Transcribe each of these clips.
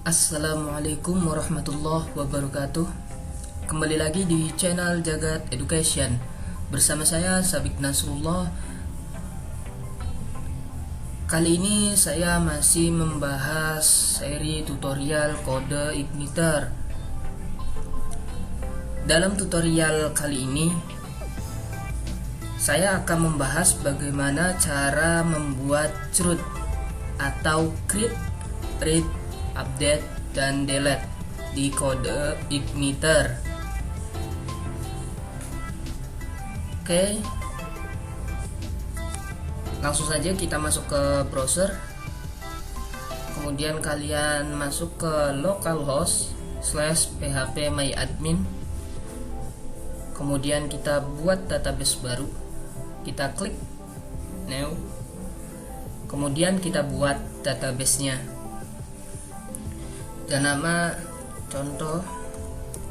Assalamualaikum warahmatullahi wabarakatuh. Kembali lagi di channel Jagat Education. Bersama saya Sabik Nasrullah. Kali ini saya masih membahas seri tutorial kode igniter. Dalam tutorial kali ini saya akan membahas bagaimana cara membuat CRUD atau create, read, update, dan delete di kode igniter. Oke, langsung saja kita masuk ke browser. Kemudian kalian masuk ke localhost /phpMyAdmin. Kemudian kita buat database baru. Kita klik new. Kemudian kita buat database-nya. Dan nama contoh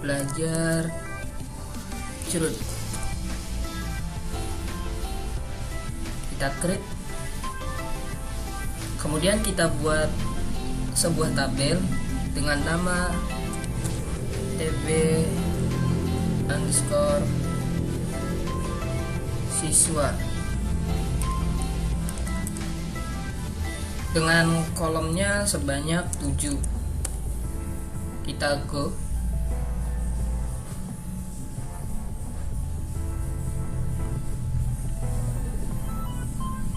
belajar CRUD. Kita create. Kemudian kita buat sebuah tabel dengan nama tb_siswa dengan kolomnya sebanyak 7. Kita go.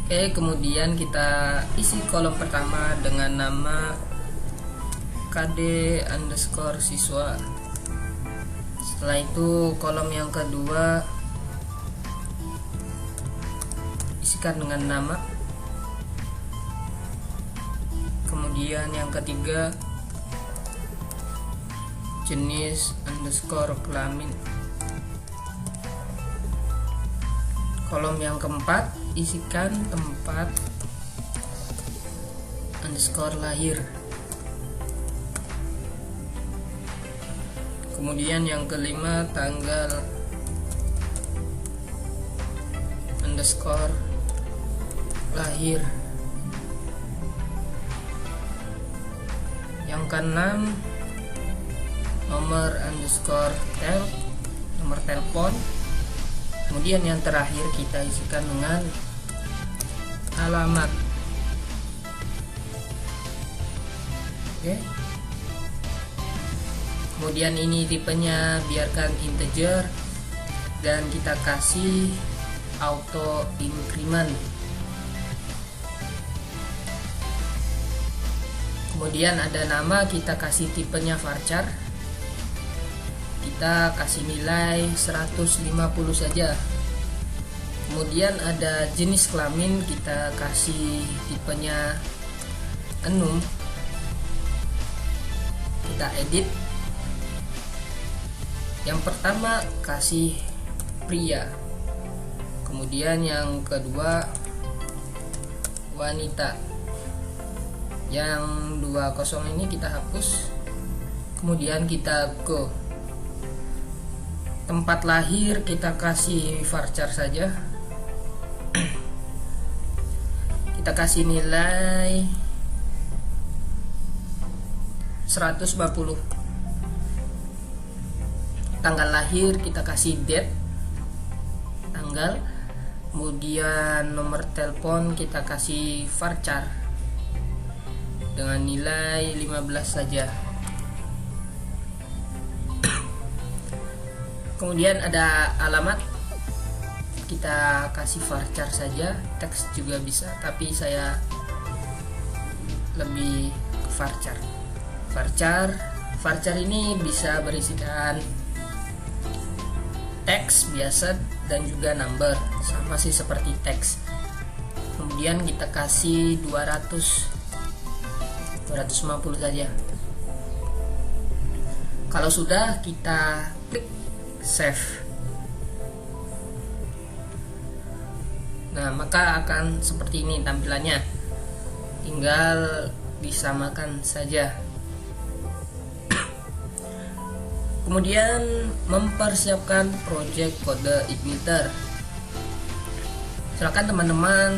Oke, kemudian kita isi kolom pertama dengan nama kd_siswa. Setelah itu kolom yang kedua isikan dengan nama. Kemudian yang ketiga jenis_kelamin. Kolom yang keempat isikan tempat _lahir. Kemudian yang kelima tanggal _lahir. Yang keenam nomor telepon. Kemudian yang terakhir kita isikan dengan alamat. Oke. Kemudian ini tipenya biarkan integer dan kita kasih auto increment. Kemudian ada nama, kita kasih tipenya varchar. Kita kasih nilai 150 saja. Kemudian ada jenis kelamin, kita kasih tipenya enum. Kita edit. Yang pertama kasih pria. Kemudian yang kedua wanita. Yang 20 ini kita hapus. Kemudian kita go. Tempat lahir kita kasih varchar saja. Kita kasih nilai 150. Tanggal lahir kita kasih date, tanggal. Kemudian nomor telepon kita kasih varchar dengan nilai 15 saja. Kemudian ada alamat, kita kasih varchar saja, teks juga bisa, tapi saya lebih ke varchar. Varchar ini bisa berisikan teks biasa dan juga number, sama sih seperti teks. Kemudian kita kasih 250 saja. Kalau sudah, kita klik save. Nah, maka akan seperti ini tampilannya. Tinggal disamakan saja. Kemudian mempersiapkan project kode igniter. Silakan teman-teman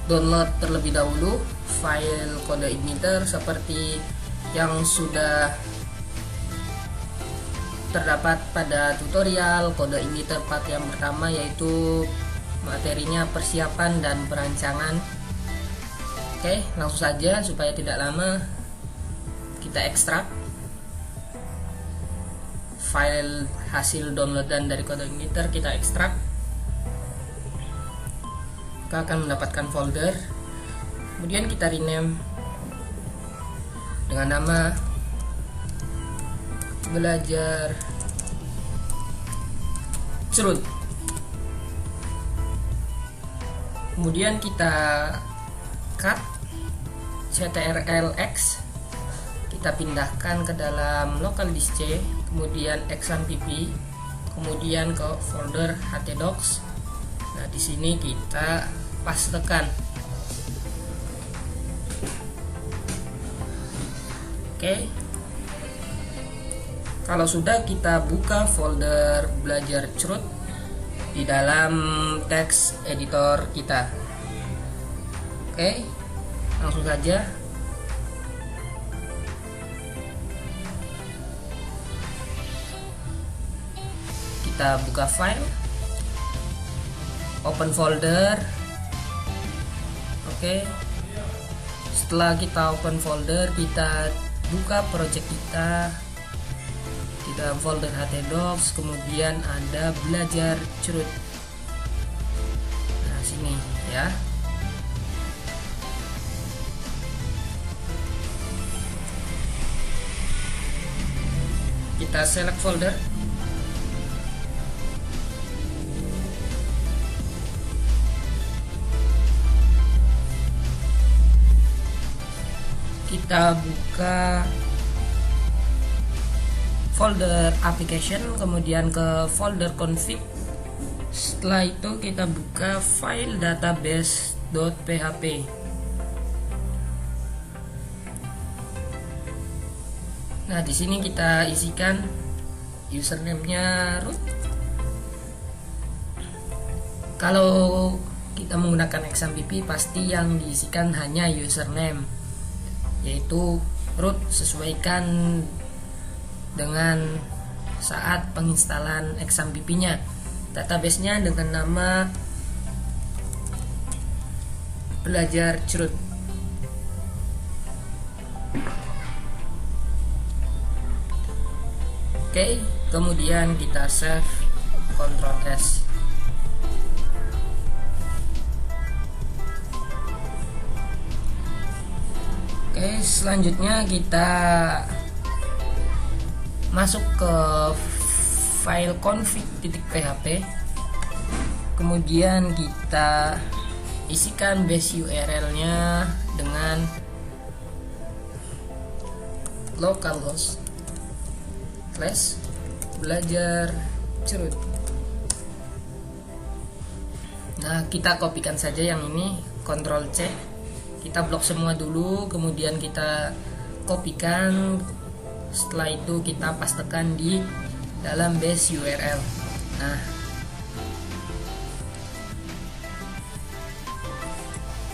download terlebih dahulu file kode igniter seperti yang sudah terdapat pada tutorial kode igniter part yang pertama, yaitu materinya persiapan dan perancangan. Oke, langsung saja supaya tidak lama kita ekstrak file hasil downloadan dari kode igniter, kita ekstrak. Kita akan mendapatkan folder, kemudian kita rename dengan nama belajar cerut. Kemudian kita cut ctrl-x, kita pindahkan ke dalam local disk C, kemudian exampp, kemudian ke folder htdocs. Nah, di sini kita pastekan. Oke. Kalau sudah, kita buka folder belajar cerut di dalam teks editor kita. Oke, langsung saja. Kita buka file, open folder. Oke, setelah kita open folder, kita buka project kita di dalam folder htdocs, kemudian ada belajar cerut. Nah, sini ya. Kita select folder. Kita buka folder application, kemudian ke folder config. Setelah itu kita buka file database.php. Nah, di sini kita isikan username-nya root. Kalau kita menggunakan exampp, pasti yang diisikan hanya username, yaitu root, sesuaikan dengan saat penginstalan exampp-nya. Database-nya dengan nama belajar cerut. Oke, kemudian kita save, Ctrl S. Oke, selanjutnya kita masuk ke file config.php, kemudian kita isikan base URL-nya dengan localhost /belajar cerut. Nah, kita kopikan saja yang ini, Ctrl C. Kita blok semua dulu, kemudian kita kopikan. Setelah itu kita pastekan di dalam base URL. Nah,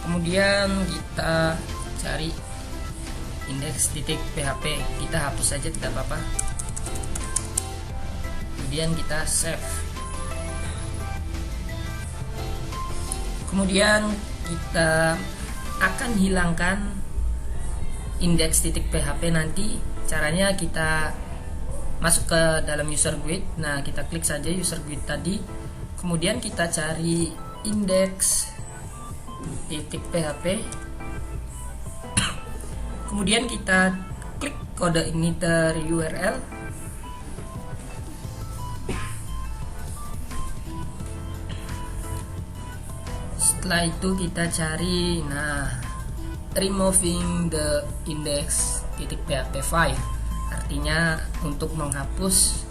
kemudian kita cari index.php, kita hapus saja tidak apa-apa. Kemudian kita save. Kemudian kita akan hilangkan index.php nanti. Caranya kita masuk ke dalam user guide. Nah, kita klik saja user guide tadi, kemudian kita cari index.php, kemudian kita klik kode igniter URL. Setelah itu kita cari, nah, removing the index.php file, artinya untuk menghapus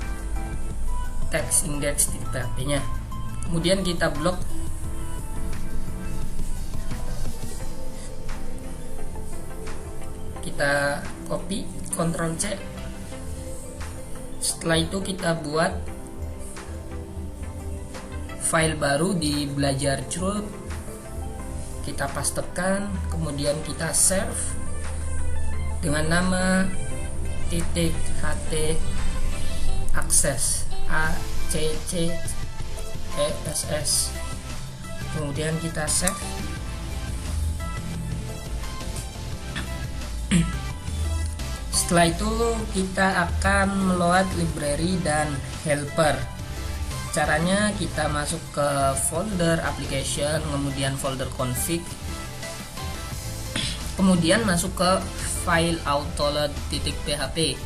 teks index.php nya. Kemudian kita blok. Kita copy, Ctrl C. Setelah itu kita buat file baru di belajar cerut. kita pastekan, kemudian kita save dengan nama .ht access access, kemudian kita save. Setelah itu kita akan meload library dan helper. Caranya kita masuk ke folder application, kemudian folder config, kemudian masuk ke file autoload.php.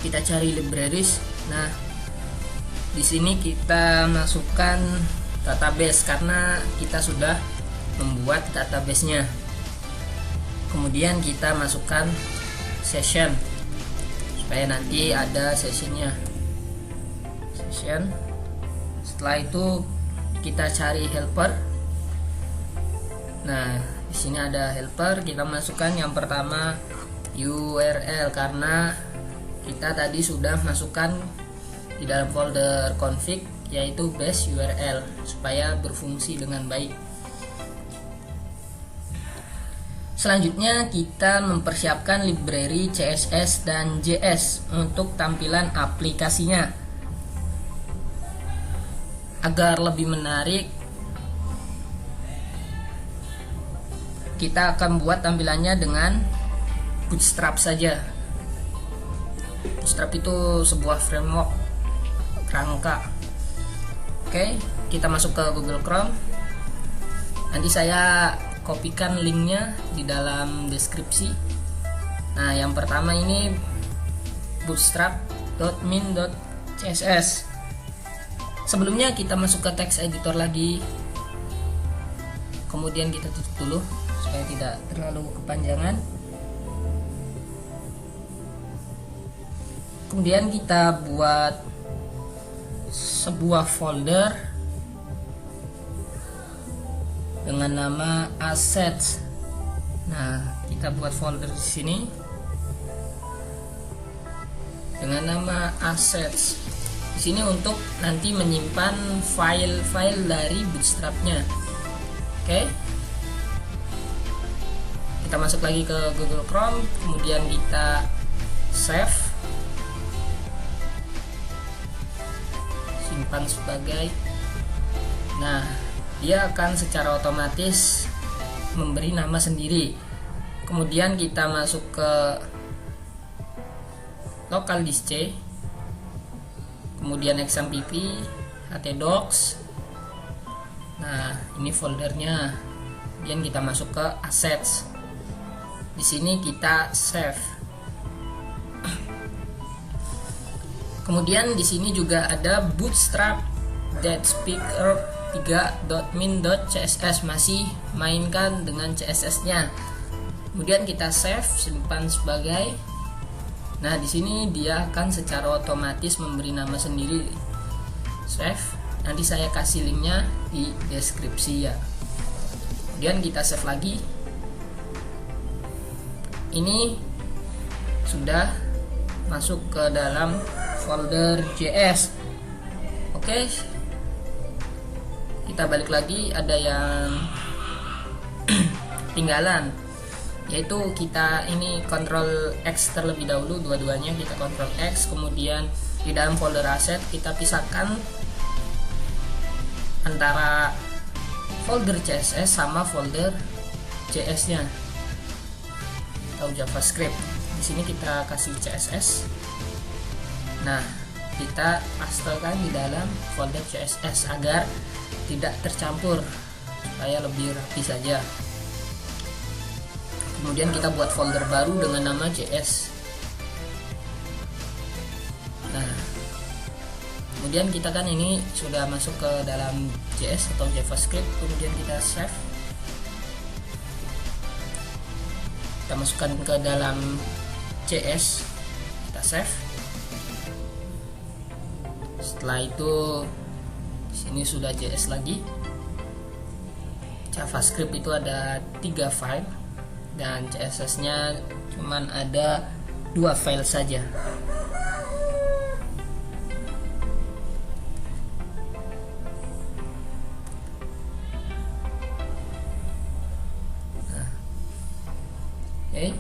Kita cari libraries. Nah, di sini kita masukkan database karena kita sudah membuat database-nya. Kemudian kita masukkan session supaya nanti ada sessionnya. Setelah itu kita cari helper. Nah, di sini ada helper, kita masukkan yang pertama URL karena kita tadi sudah masukkan di dalam folder config yaitu base URL supaya berfungsi dengan baik. Selanjutnya kita mempersiapkan library CSS dan JS untuk tampilan aplikasinya. Agar lebih menarik, kita akan buat tampilannya dengan Bootstrap saja. Bootstrap itu sebuah framework kerangka. Oke, kita masuk ke Google Chrome. Nanti saya kopikan linknya di dalam deskripsi. Nah, yang pertama ini bootstrap.min.css. Sebelumnya kita masuk ke text editor lagi, kemudian kita tutup dulu supaya tidak terlalu kepanjangan. Kemudian kita buat sebuah folder dengan nama assets. Nah, kita buat folder di sini dengan nama assets. Di sini untuk nanti menyimpan file-file dari Bootstrap-nya. Oke. Kita masuk lagi ke Google Chrome, kemudian kita save, simpan sebagai. Nah, dia akan secara otomatis memberi nama sendiri. Kemudian kita masuk ke local disk C, kemudian XMPP, htdocs. Nah, ini foldernya. Kemudian kita masuk ke assets. Di sini kita save. Kemudian di sini juga ada bootstrap.speaker 3.min.css, masih mainkan dengan CSS-nya. Kemudian kita save, simpan sebagai. Nah, di sini dia akan secara otomatis memberi nama sendiri. Save. Nanti saya kasih linknya di deskripsi ya. Kemudian kita save lagi. Ini sudah masuk ke dalam folder JS. Oke. Kita balik lagi, ada yang tinggalan, yaitu kita ini Ctrl X terlebih dahulu, dua-duanya kita Ctrl X, kemudian di dalam folder asset kita pisahkan antara folder CSS sama folder JS-nya atau JavaScript. Di sini kita kasih CSS. Nah, kita pastekan di dalam folder CSS agar tidak tercampur, supaya lebih rapi saja. Kemudian kita buat folder baru dengan nama JS. Nah, kemudian kita kan ini sudah masuk ke dalam JS atau JavaScript. Kemudian kita save, kita masukkan ke dalam JS, kita save. Setelah itu di sini sudah JS lagi. JavaScript itu ada 3 file dan CSS-nya cuman ada 2 file saja. Oke,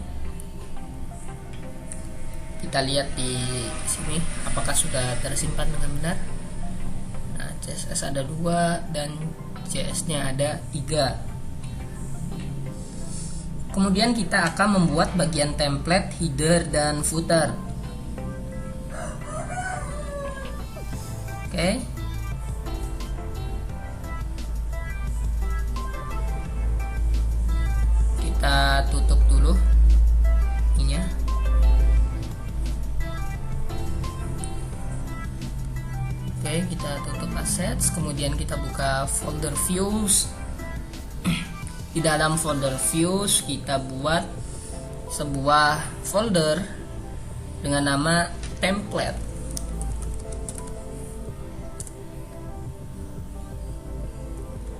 kita lihat di sini apakah sudah tersimpan dengan benar. Nah, CSS ada 2 dan CS nya ada 3. Kemudian kita akan membuat bagian template header dan footer. Oke, kita tutup dulu ininya. Oke, kita tutup assets, kemudian kita buka folder views. Di dalam folder views kita buat sebuah folder dengan nama template.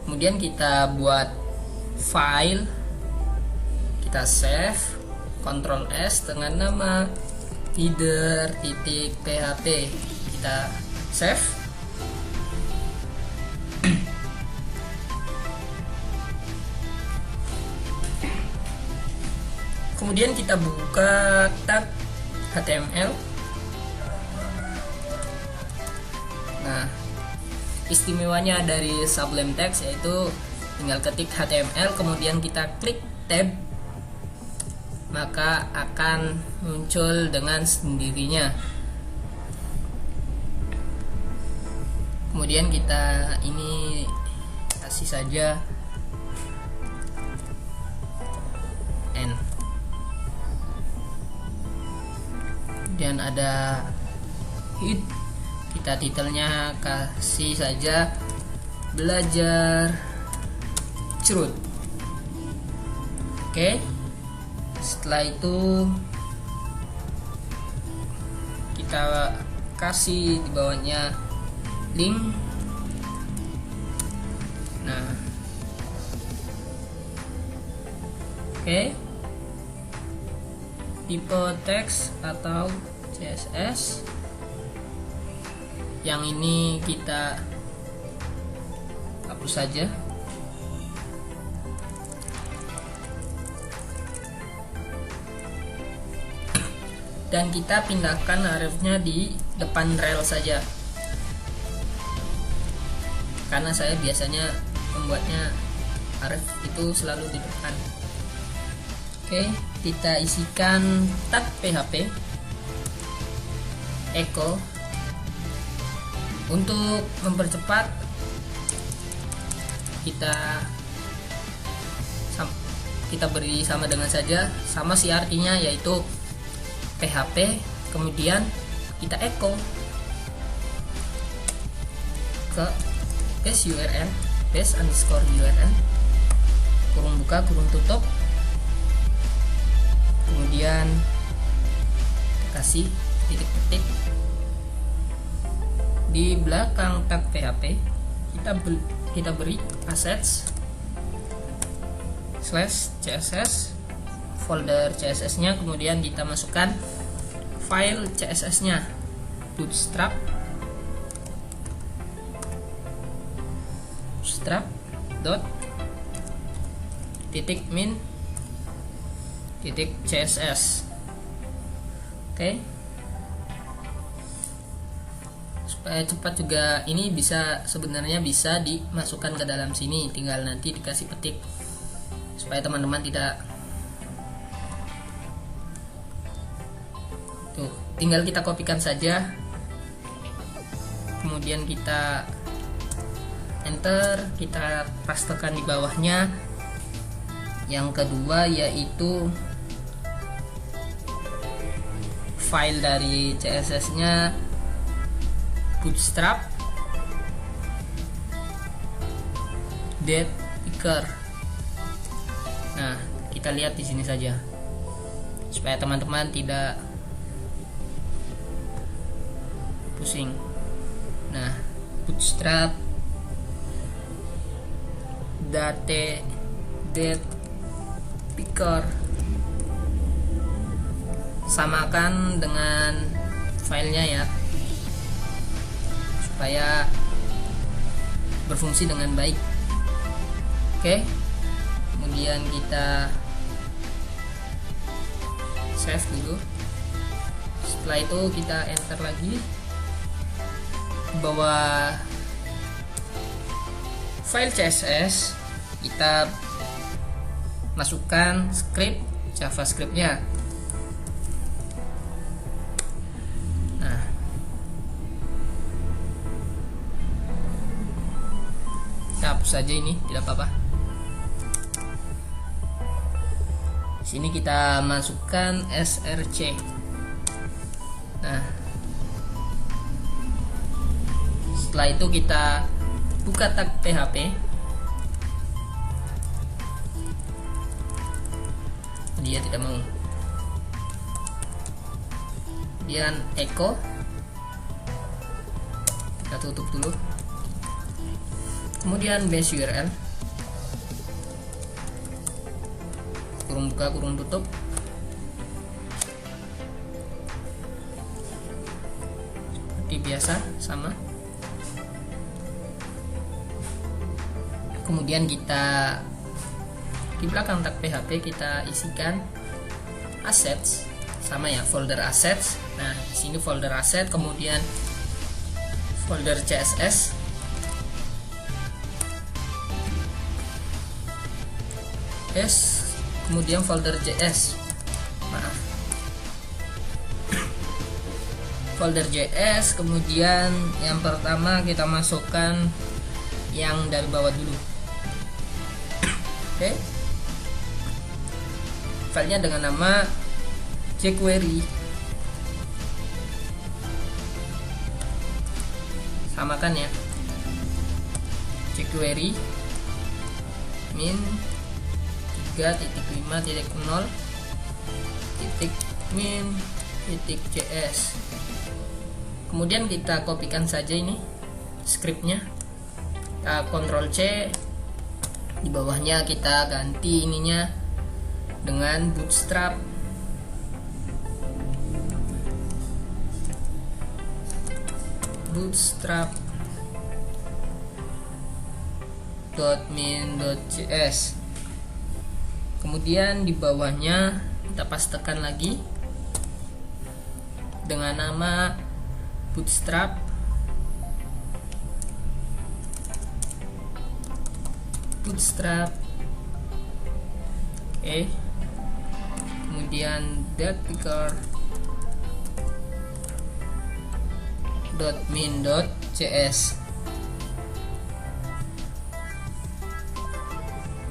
Kemudian kita buat file, kita save, Ctrl S dengan nama header.php. Kita save. Kemudian kita buka tab HTML. Nah, istimewanya dari Sublime Text yaitu tinggal ketik HTML, kemudian kita klik tab, maka akan muncul dengan sendirinya. Kemudian kita ini kasih saja N. Kemudian ada hit, kita titelnya kasih saja belajar cerut. Oke, setelah itu kita kasih di bawahnya link. Nah, oke, tipe teks atau CSS yang ini kita hapus saja. Dan kita pindahkan arifnya di depan rel saja, karena saya biasanya membuatnya arif itu selalu di depan. Oke, kita isikan tag PHP echo. Untuk mempercepat kita beri sama dengan saja, sama si artinya yaitu PHP, kemudian kita echo ke base URL, base_URL, kurung buka kurung tutup, kemudian kasih titik ketik di belakang tag PHP. Kita beri assets /css, folder CSS nya, kemudian kita masukkan file CSS nya, bootstrap dot titik min titik CSS. Oke, supaya cepat juga ini sebenarnya bisa dimasukkan ke dalam sini, tinggal nanti dikasih petik supaya teman-teman tidak tuh, tinggal kita kopikan saja, kemudian kita enter, kita pastekan di bawahnya. Yang kedua yaitu file dari CSS nya bootstrap date picker. Nah, kita lihat di sini saja supaya teman-teman tidak pusing. Nah, bootstrap date picker samakan dengan filenya ya, supaya berfungsi dengan baik. Oke, kemudian kita save dulu. Setelah itu kita enter lagi, bawah file CSS kita masukkan script JavaScript-nya. Nah, kita hapus saja ini, tidak apa-apa. Sini kita masukkan src. Nah, setelah itu kita buka tag PHP, dia tidak mau. Kemudian echo, kita tutup dulu. Kemudian base URL, kurung buka kurung tutup. Seperti biasa, sama. Kemudian kita di belakang tag PHP kita isikan assets, sama ya, folder assets. Nah, di sini folder asset, kemudian folder CSS, kemudian folder JS. Maaf. Folder JS, kemudian yang pertama kita masukkan yang dari bawah dulu. Oke. Filenya dengan nama jQuery. Samakan ya. jQuery min 3.5.0.min.js. Kemudian kita kopikan saja ini scriptnya. Kita Ctrl C, di bawahnya kita ganti ininya dengan bootstrap. bootstrap.min.js. Kemudian di bawahnya kita pastekan lagi dengan nama bootstrap Oke. Kemudian .min.js.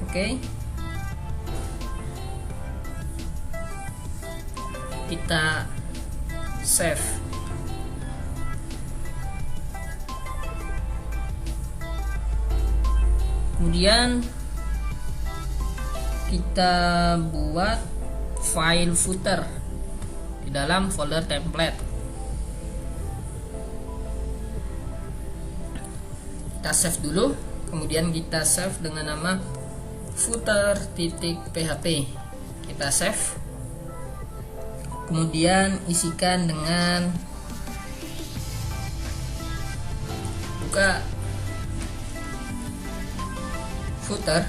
Oke. Kita save. Kemudian kita buat file footer di dalam folder template. Kita save dulu, kemudian kita save dengan nama footer.php. Kita save, kemudian isikan dengan buka footer,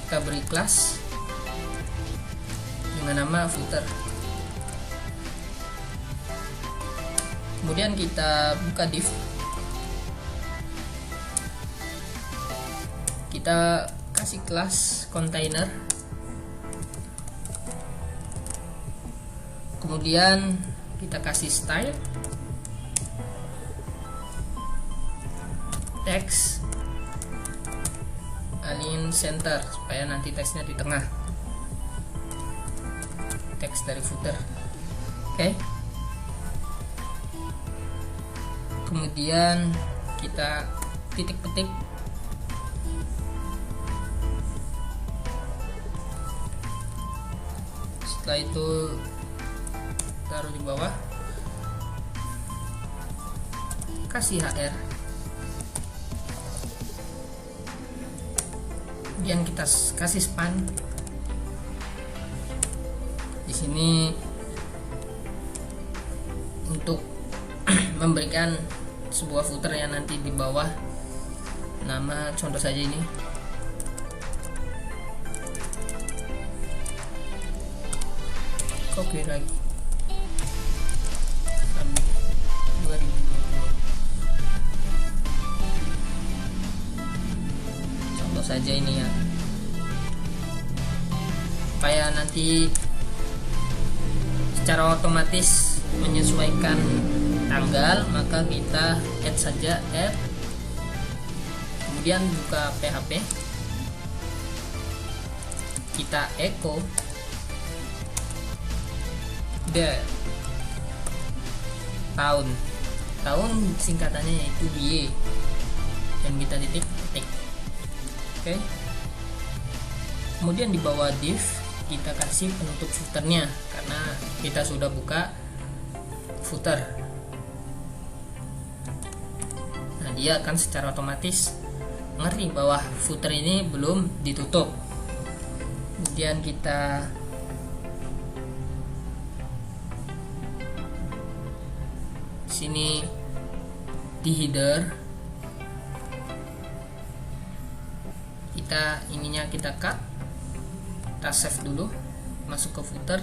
kita beri kelas dengan nama footer. Kemudian kita buka div, kita kasih kelas container, kemudian kita kasih style, text, align center supaya nanti teksnya di tengah, teks dari footer. Oke. Kemudian kita titik petik, setelah itu taruh di bawah, kasih HR, kemudian kita kasih span. Di sini untuk memberikan sebuah footer yang nanti di bawah nama, contoh saja ini. copy lagi 2020. Contoh saja ini ya, supaya nanti secara otomatis menyesuaikan tanggal, maka kita add saja add, kemudian buka PHP, kita echo the tahun singkatannya yaitu Y, dan kita titik. Oke. Kemudian di bawah div kita kasih penutup footernya karena kita sudah buka footer. Nah, dia akan secara otomatis ngerti bahwa footer ini belum ditutup. Kemudian kita sini di header kita kita cut, kita save dulu, masuk ke footer,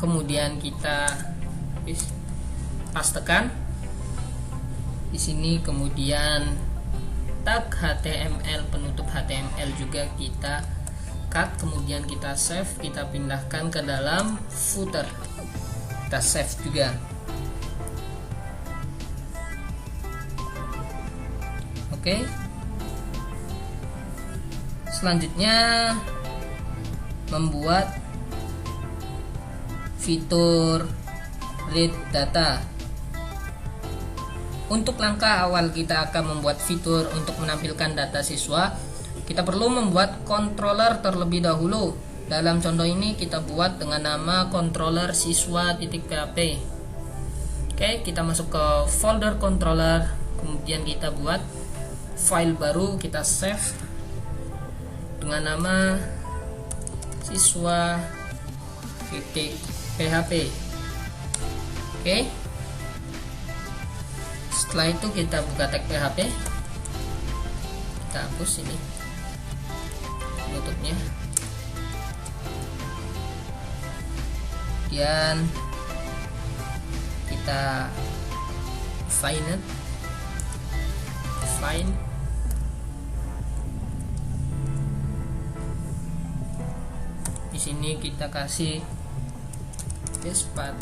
kemudian kita pastekan di sini, kemudian tag HTML, penutup HTML juga kita cut, kemudian kita save, kita pindahkan ke dalam footer, kita save juga. Oke. Selanjutnya membuat fitur read data. Untuk langkah awal kita akan membuat fitur untuk menampilkan data siswa, kita perlu membuat controller terlebih dahulu. Dalam contoh ini kita buat dengan nama controller siswa.php. Oke, kita masuk ke folder controller, kemudian kita buat file baru, kita save dengan nama siswa.php. Oke. Setelah itu kita buka tag PHP, kita hapus ini tutupnya, kemudian kita find di sini kita kasih path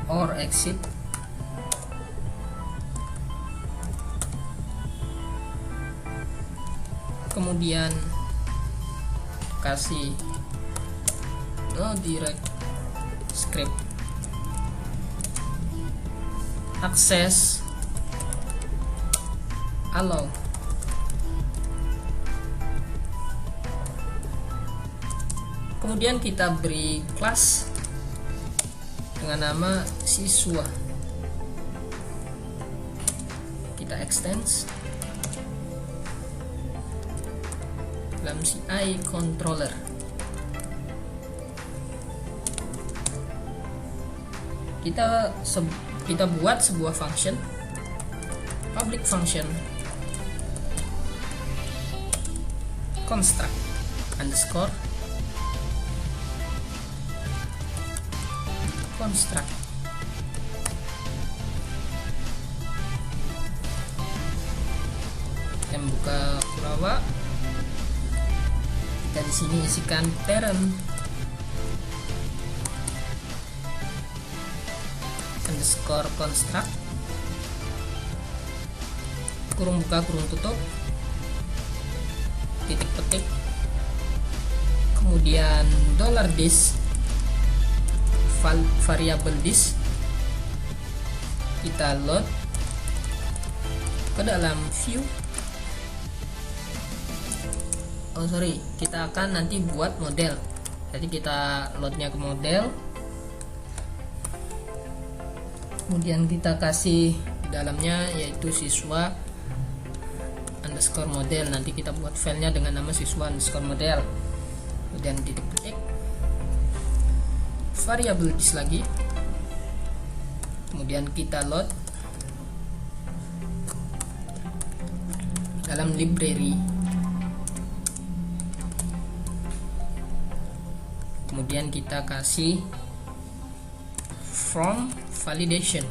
or exit, kemudian kasih no direct script access allow. Kemudian kita beri kelas dengan nama siswa, kita extends dalam CI controller. Kita buat sebuah function, public function construct underscore construct. Kita buka Java, kita di sini isikan parent underscore construct, kurung buka kurung tutup, titik petik, kemudian $this variable this kita load ke dalam view. Kita akan nanti buat model, jadi kita loadnya ke model, kemudian kita kasih di dalamnya yaitu siswa underscore model. Nanti kita buat filenya dengan nama siswa underscore model, kemudian titik petik variable this lagi, kemudian kita load dalam library kemudian kita kasih from validation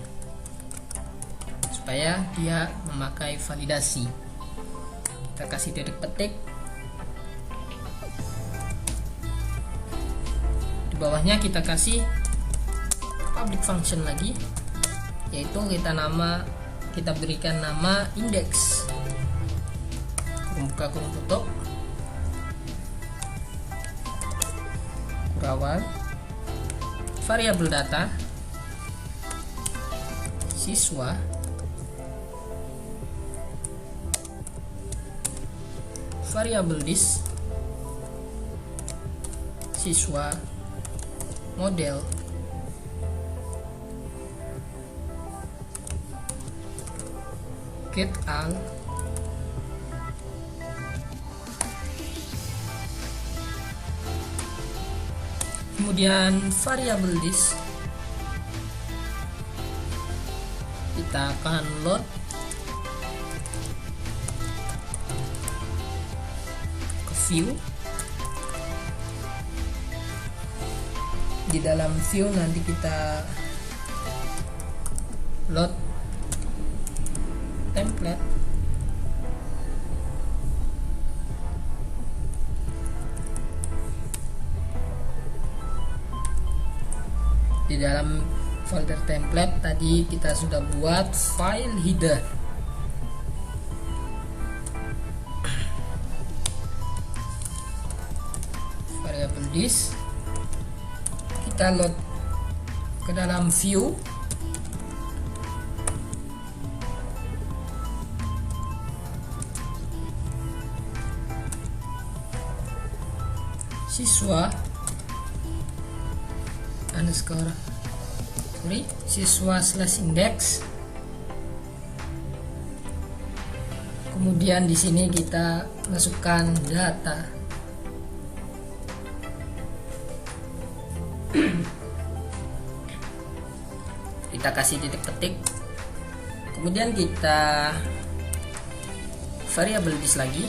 supaya dia memakai validasi. Kita kasih titik petik, di bawahnya kita kasih public function lagi, yaitu kita berikan nama index, kurung buka kurung tutup, kurawan, variabel data siswa, variabel dis siswa model, get al, kemudian variabel dis kita akan load ke view. Di dalam view nanti kita load template, di dalam folder template tadi kita sudah buat file header. Variable dis kita load ke dalam view, siswa underscore siswa slash index, kemudian di sini kita masukkan data. Kita kasih titik petik, kemudian kita variabel dis lagi,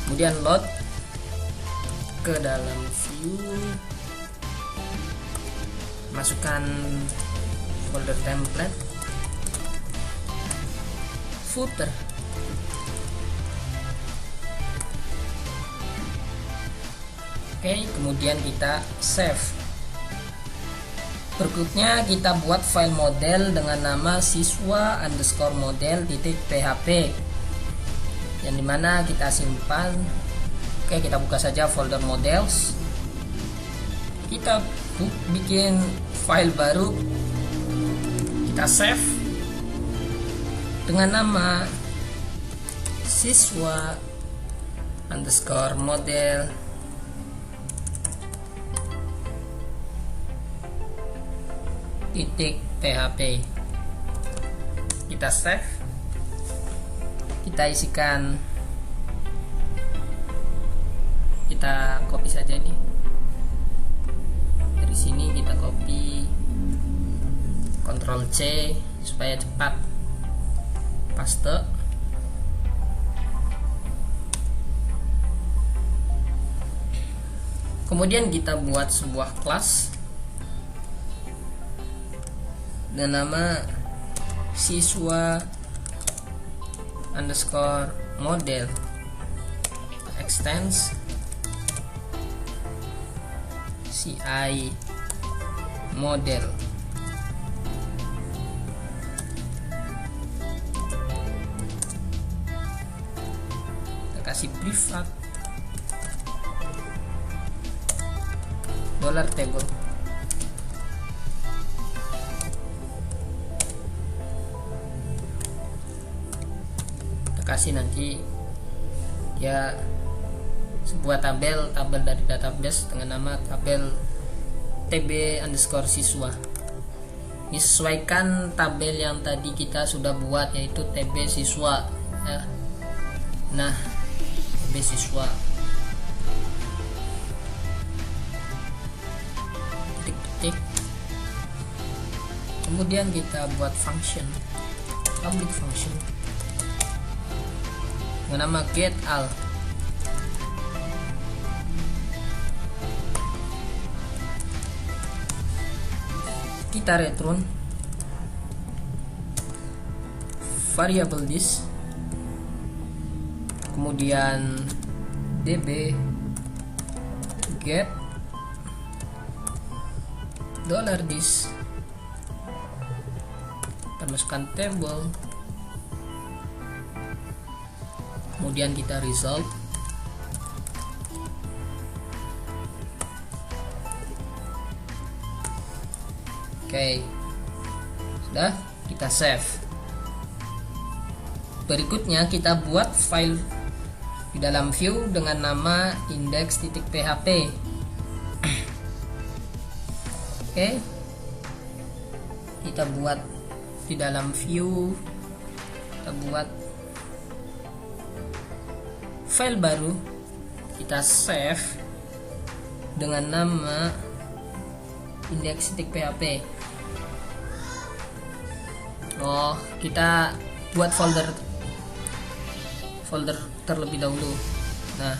kemudian load ke dalam view, masukkan folder template, footer, oke, kemudian kita save. Berikutnya kita buat file model dengan nama siswa underscore model titik php, yang dimana kita simpan. Oke, kita buka saja folder models, kita bikin file baru, kita save dengan nama siswa underscore model titik php. Kita save, kita isikan, kita copy saja nih dari sini, kita copy, Ctrl C supaya cepat, paste, kemudian kita buat sebuah kelas dengan nama siswa underscore model, extends CI model. Kita kasih privat $table. Kasih nanti ya sebuah tabel dari database dengan nama tabel tb underscore siswa. Menyesuaikan tabel yang tadi kita sudah buat, yaitu tb siswa ya. Nah, tb siswa titik-titik, kemudian kita buat function, public function dengan nama get al, kita return variable this, kemudian db get $this, kita masukkan table, kemudian kita result. Oke, sudah, kita save. Berikutnya kita buat file di dalam view dengan nama index.php. Oke, kita buat di dalam view, kita buat file baru, kita save dengan nama index.php. Oh, kita buat folder terlebih dahulu. Nah,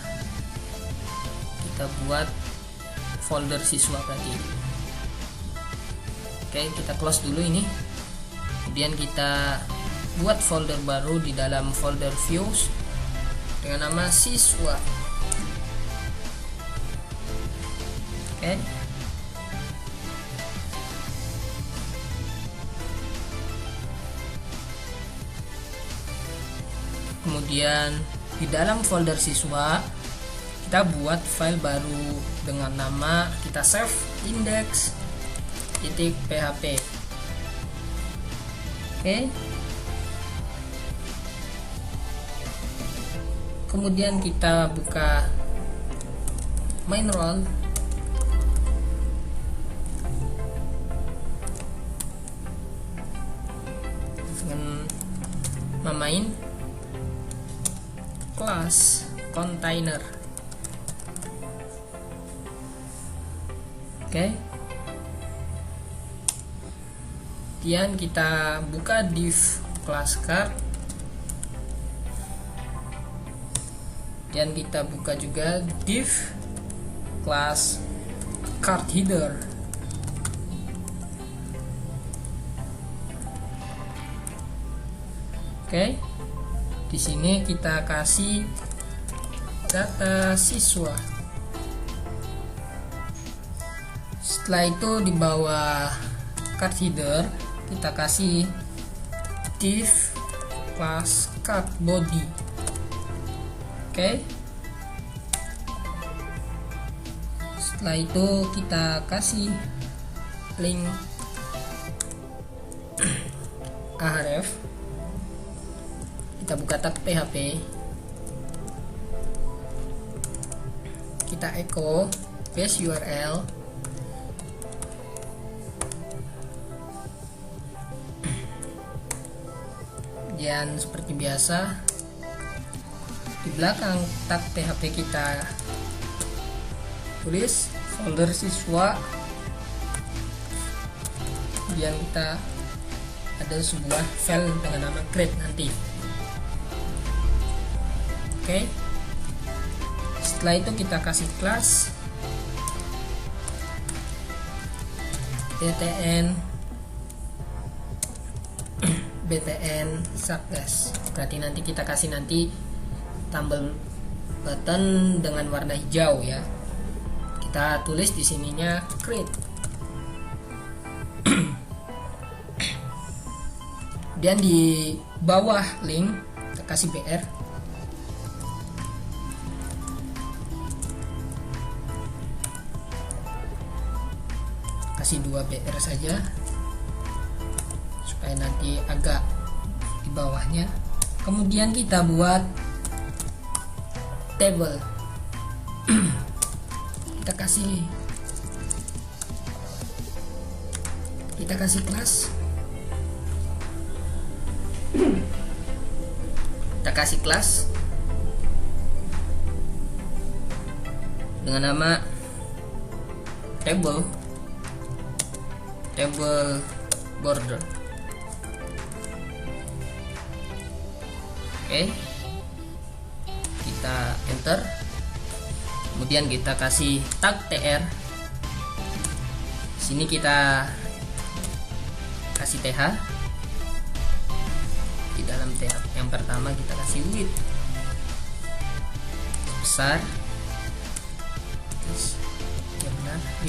kita buat folder siswa tadi. Oke, kita close dulu ini. Kemudian kita buat folder baru di dalam folder views dengan nama siswa. Oke. Kemudian di dalam folder siswa kita buat file baru dengan nama, kita save index.php. Oke. Kemudian kita buka main role. Dengan namain class container. Oke. Kemudian kita buka div class card. Dan kita buka juga div class card header. Oke. Di sini kita kasih data siswa. Setelah itu di bawah card header kita kasih div class card body. Oke. Setelah itu kita kasih link href. Kita buka tab PHP, kita echo base URL, dan seperti biasa di belakang tab PHP kita tulis folder siswa, kemudian kita ada sebuah file dengan nama create nanti. Oke. Setelah itu kita kasih kelas btn subclass. Berarti nanti kita kasih nanti tombol button dengan warna hijau ya. Kita tulis di sininya create. Dan di bawah link kita kasih BR. Kasih 2 BR saja supaya nanti agak di bawahnya. Kemudian kita buat table. kita kasih kelas, kita kasih kelas dengan nama table border. Oke, kita enter, kemudian kita kasih tag tr. Sini kita kasih TH. Di dalam TH yang pertama kita kasih width besar 5%.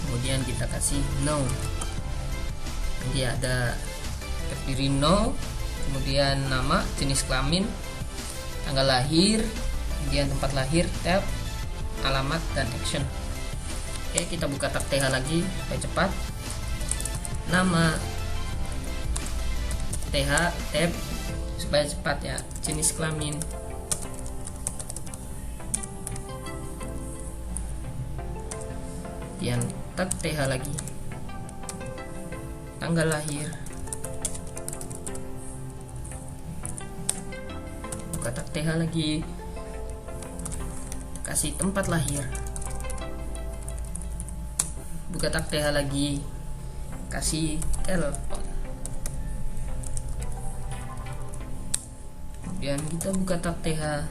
Kemudian kita kasih no. Jadi ada terdiri no, kemudian nama, jenis kelamin, tanggal lahir, kemudian tempat lahir, tab, alamat, dan action. Oke, kita buka tab TH lagi supaya cepat. Nama, TH, tab supaya cepat ya. Jenis kelamin, kemudian tab TH lagi, tanggal lahir, buka tab TH lagi, kasih tempat lahir, buka tab TH lagi, kasih telepon. Kemudian kita buka tab TH,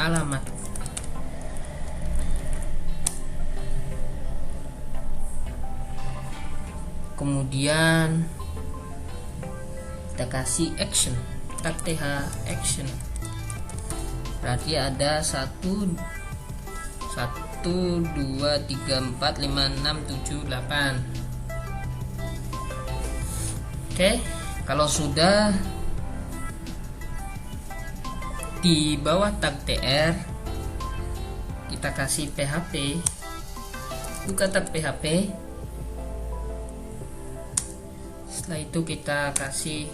alamat, kemudian kita kasih action, tab TH action. Berarti ada 1 2 3 4 5 6 7 8. Oke, kalau sudah di bawah tag TR kita kasih PHP, buka tab PHP. Setelah itu kita kasih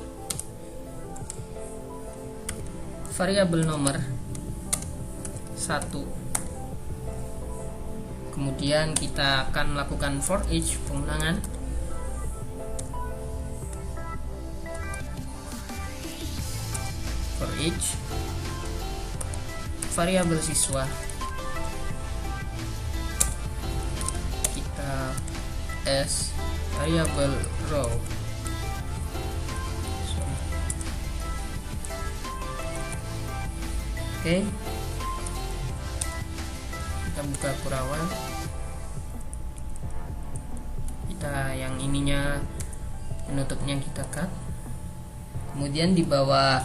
variabel nomor 1. Kemudian kita akan melakukan for each pengulangan. For each variabel siswa kita s variabel row. Oke, kita buka kurauan, kita yang ininya penutupnya kita cut. Kemudian di bawah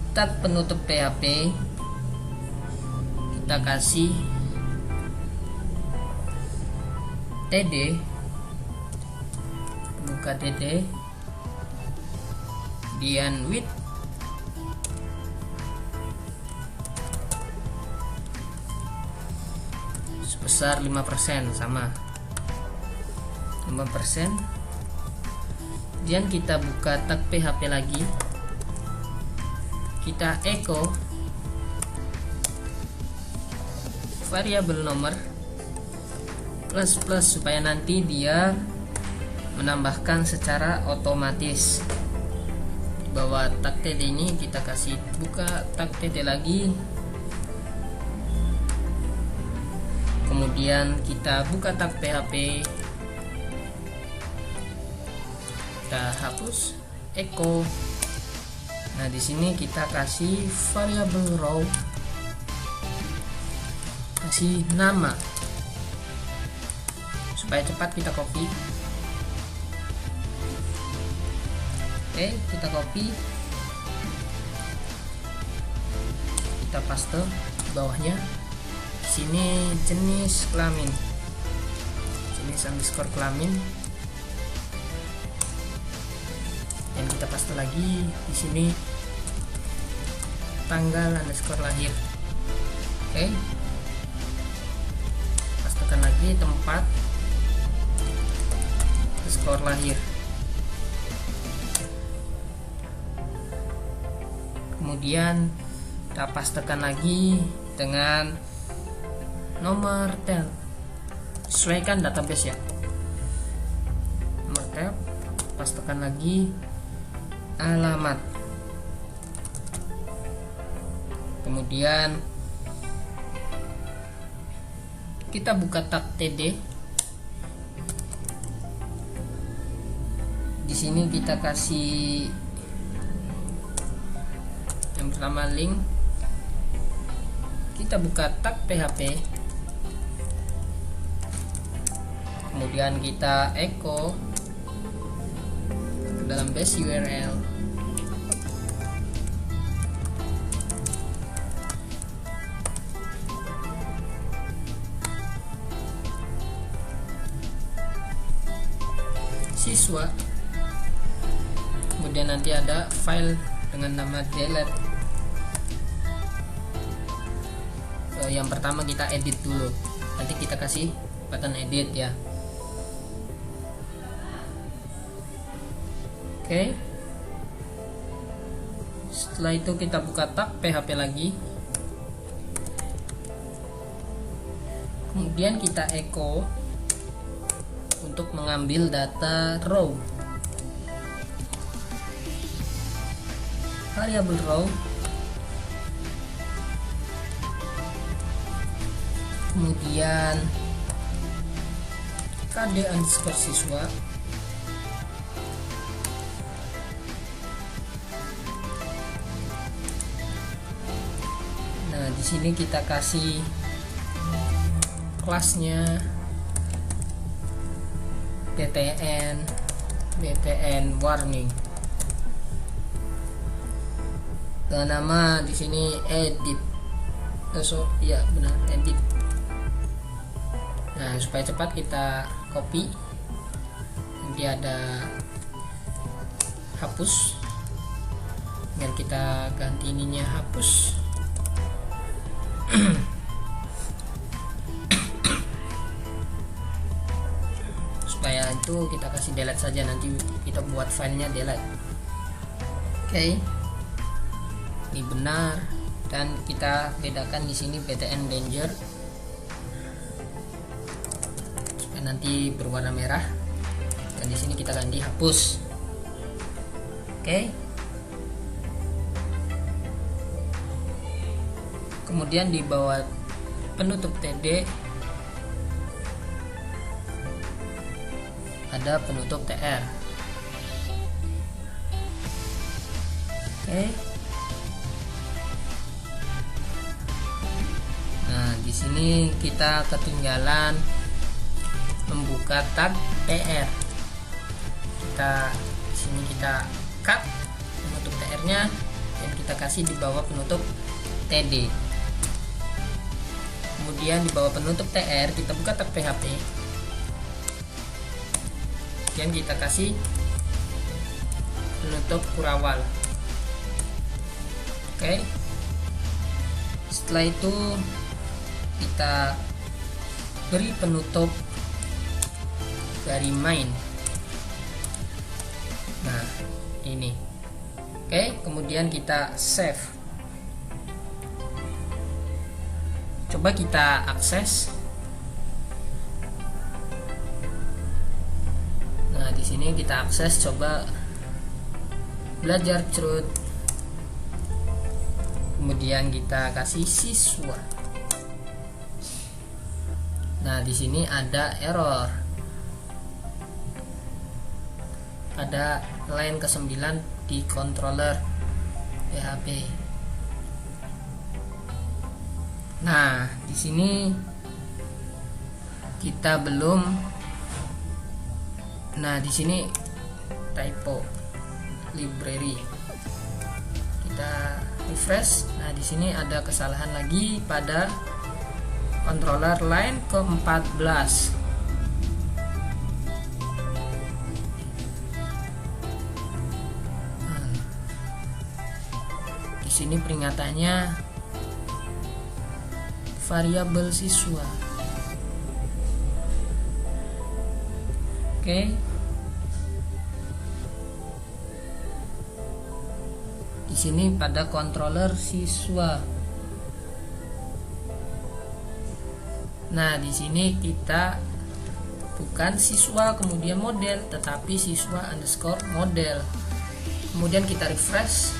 tab penutup PHP kita kasih TD, buka TD, kemudian width sebesar 5%, sama 5%. Kemudian kita buka tag PHP lagi, kita echo variabel nomor plus supaya nanti dia menambahkan secara otomatis. Di bawah tag TD ini kita kasih buka tag TD lagi, kemudian kita buka tag PHP, kita hapus echo. Nah, di sini kita kasih variabel row, kasih nama supaya cepat kita copy. Oke, kita copy, kita paste di bawahnya. Di sini jenis kelamin, jenis underscore kelamin, dan kita paste lagi di sini tanggal underscore lahir. Oke, pastekan lagi tempat underscore lahir. Kemudian kita pastekan lagi dengan nomor tab, sesuaikan database ya, nomor tab, pastekan lagi alamat, kemudian kita buka tab TD. Di sini kita kasih yang pertama link, kita buka tab PHP, kemudian kita echo dalam base URL. Siswa, kemudian nanti ada file dengan nama delete. Yang pertama kita edit dulu, nanti kita kasih button edit ya. Oke. Setelah itu kita buka tab PHP lagi, kemudian kita echo untuk mengambil data row, variabel row, kemudian kd_siswa, nah di sini kita kasih kelasnya btn warning, dan nama di sini edit. Ya benar, edit. Nah, supaya cepat kita copy, nanti ada hapus, dan kita ganti ininya hapus. Supaya itu kita kasih delete saja, nanti kita buat filenya delete. Oke. Ini benar, dan kita bedakan di sini btn danger supaya nanti berwarna merah, dan di sini kita ganti hapus. Oke. Kemudian di bawah penutup td ada penutup tr. Oke. Nah, di sini kita ketinggalan membuka tag tr. Di sini kita cut penutup tr-nya, dan kita kasih di bawah penutup td. Kemudian di bawah penutup tr kita buka tab php, dan kita kasih penutup kurawal. Oke. Setelah itu kita beri penutup dari main. Nah, ini. Oke, kemudian kita save. Coba kita akses. Nah, di sini kita akses, coba belajar truth. Kemudian kita kasih siswa. Nah, di sini ada error. Ada line ke-9 di controller PHP. Nah, di sini kita belum. Nah, di sini typo library. Kita refresh. Nah, di sini ada kesalahan lagi pada controller line ke-14. Di sini peringatannya variabel siswa. Oke. Di sini pada controller siswa. Nah, di sini kita bukan siswa kemudian model, tetapi siswa underscore model. Kemudian kita refresh.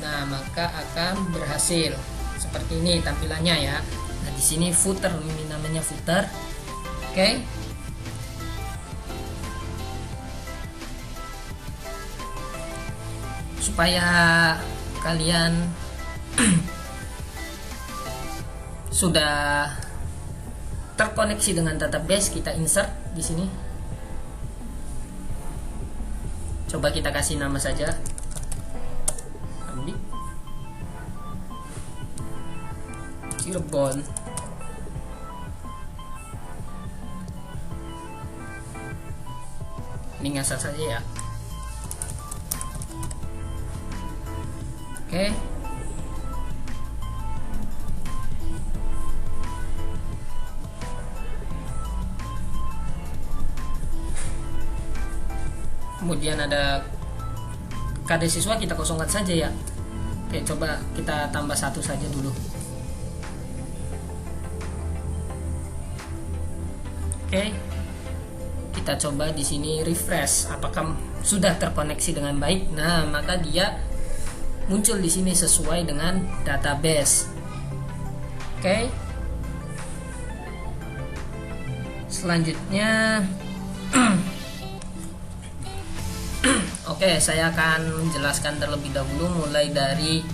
Nah, maka akan berhasil seperti ini tampilannya ya. Nah, di sini footer, ini namanya footer. Oke. Supaya kalian sudah terkoneksi dengan database, kita insert di sini. Coba kita kasih nama saja, ambil Cirebon. Ini ngasal saja ya. Oke. Kemudian ada KD siswa, kita kosongkan saja ya. Oke, coba kita tambah satu saja dulu. Oke. Kita coba di sini refresh apakah sudah terkoneksi dengan baik. Nah, maka dia muncul di sini sesuai dengan database. Oke. Selanjutnya oke, saya akan menjelaskan terlebih dahulu mulai dari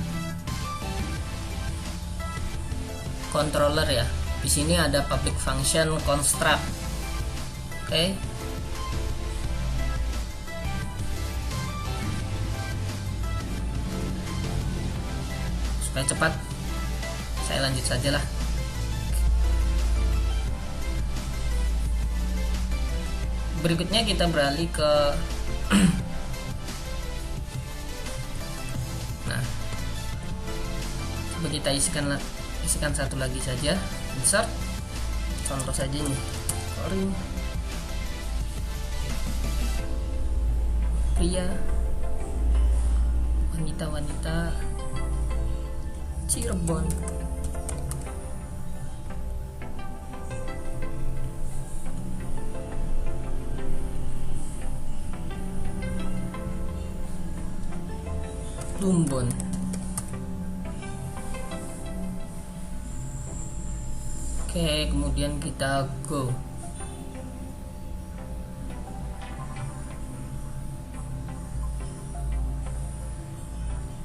controller ya. Di sini ada public function construct. Oke. Supaya cepat, saya lanjut saja lah. Berikutnya kita beralih ke nah, coba kita isikan satu lagi saja. Insert, contoh saja ini, pria, wanita Cirebon. Lumbon. Oke, kemudian kita go.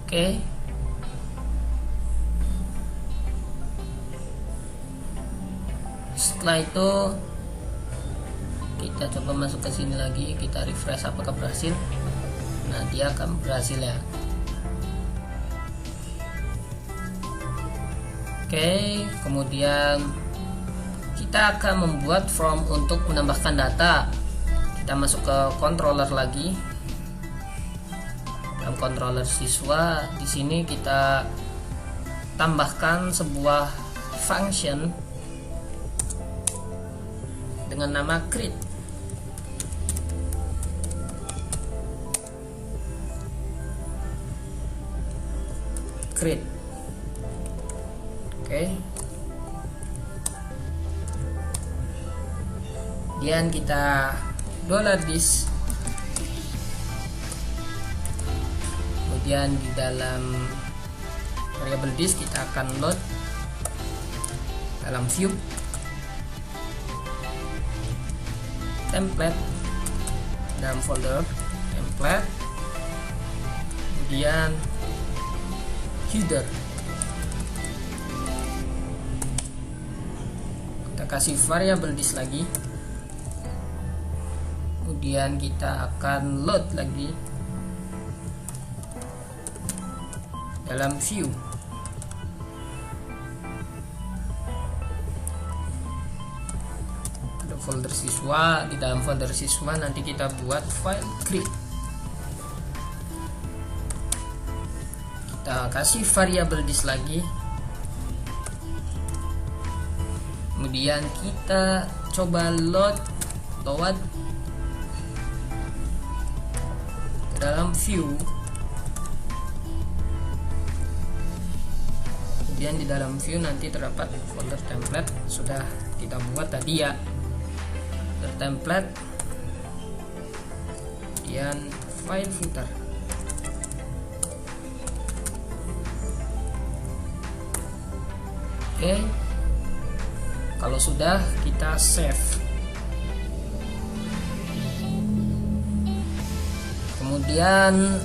Oke. Setelah itu kita coba masuk ke sini lagi, kita refresh apakah berhasil. Nah, dia akan berhasil ya. Oke, kemudian kita akan membuat form untuk menambahkan data. Kita masuk ke controller lagi. Dalam controller siswa, di sini kita tambahkan sebuah function dengan nama create. Oke. Kemudian kita $this. Kemudian di dalam variable this kita akan load dalam view template, dalam folder template, kemudian header. Kita kasih variable this lagi, kemudian kita akan load lagi dalam view. Ada folder siswa, di dalam folder siswa nanti kita buat file create. Kita kasih variable this lagi, kemudian kita coba load ke dalam view. Kemudian di dalam view nanti terdapat folder template sudah kita buat tadi ya, folder template, kemudian file footer. Oke, kalau sudah kita save. Kemudian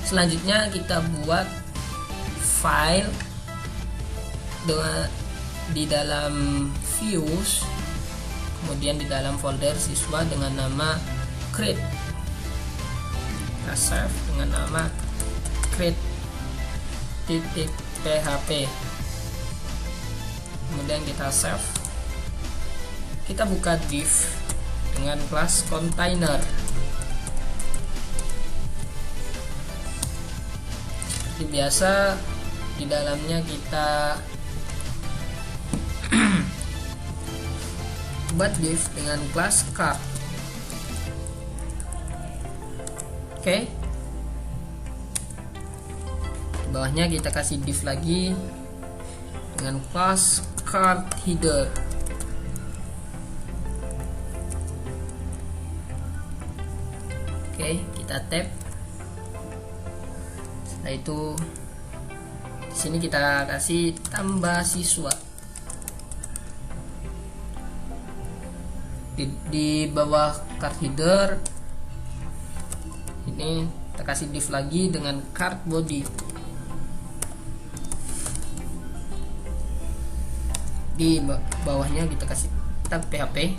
selanjutnya kita buat file di dalam views, kemudian di dalam folder siswa dengan nama create, kita save dengan nama create.php, kemudian kita save, kita buka div dengan kelas container. Seperti biasa, di dalamnya kita buat div dengan kelas card. Oke. Di bawahnya kita kasih div lagi dengan kelas card header. Oke, kita tab. Setelah itu di sini kita kasih tambah siswa. Di bawah card header ini kita kasih div lagi dengan card body. Di bawahnya kita kasih tab PHP.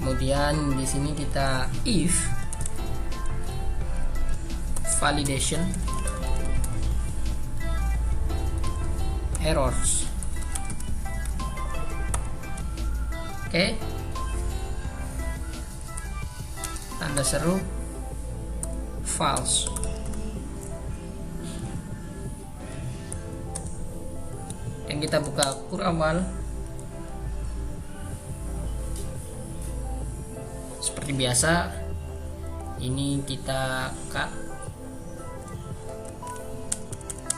Kemudian di sini kita if validation errors. Oke. Tanda seru false. Dan kita buka kur awal. Seperti biasa, ini kita cut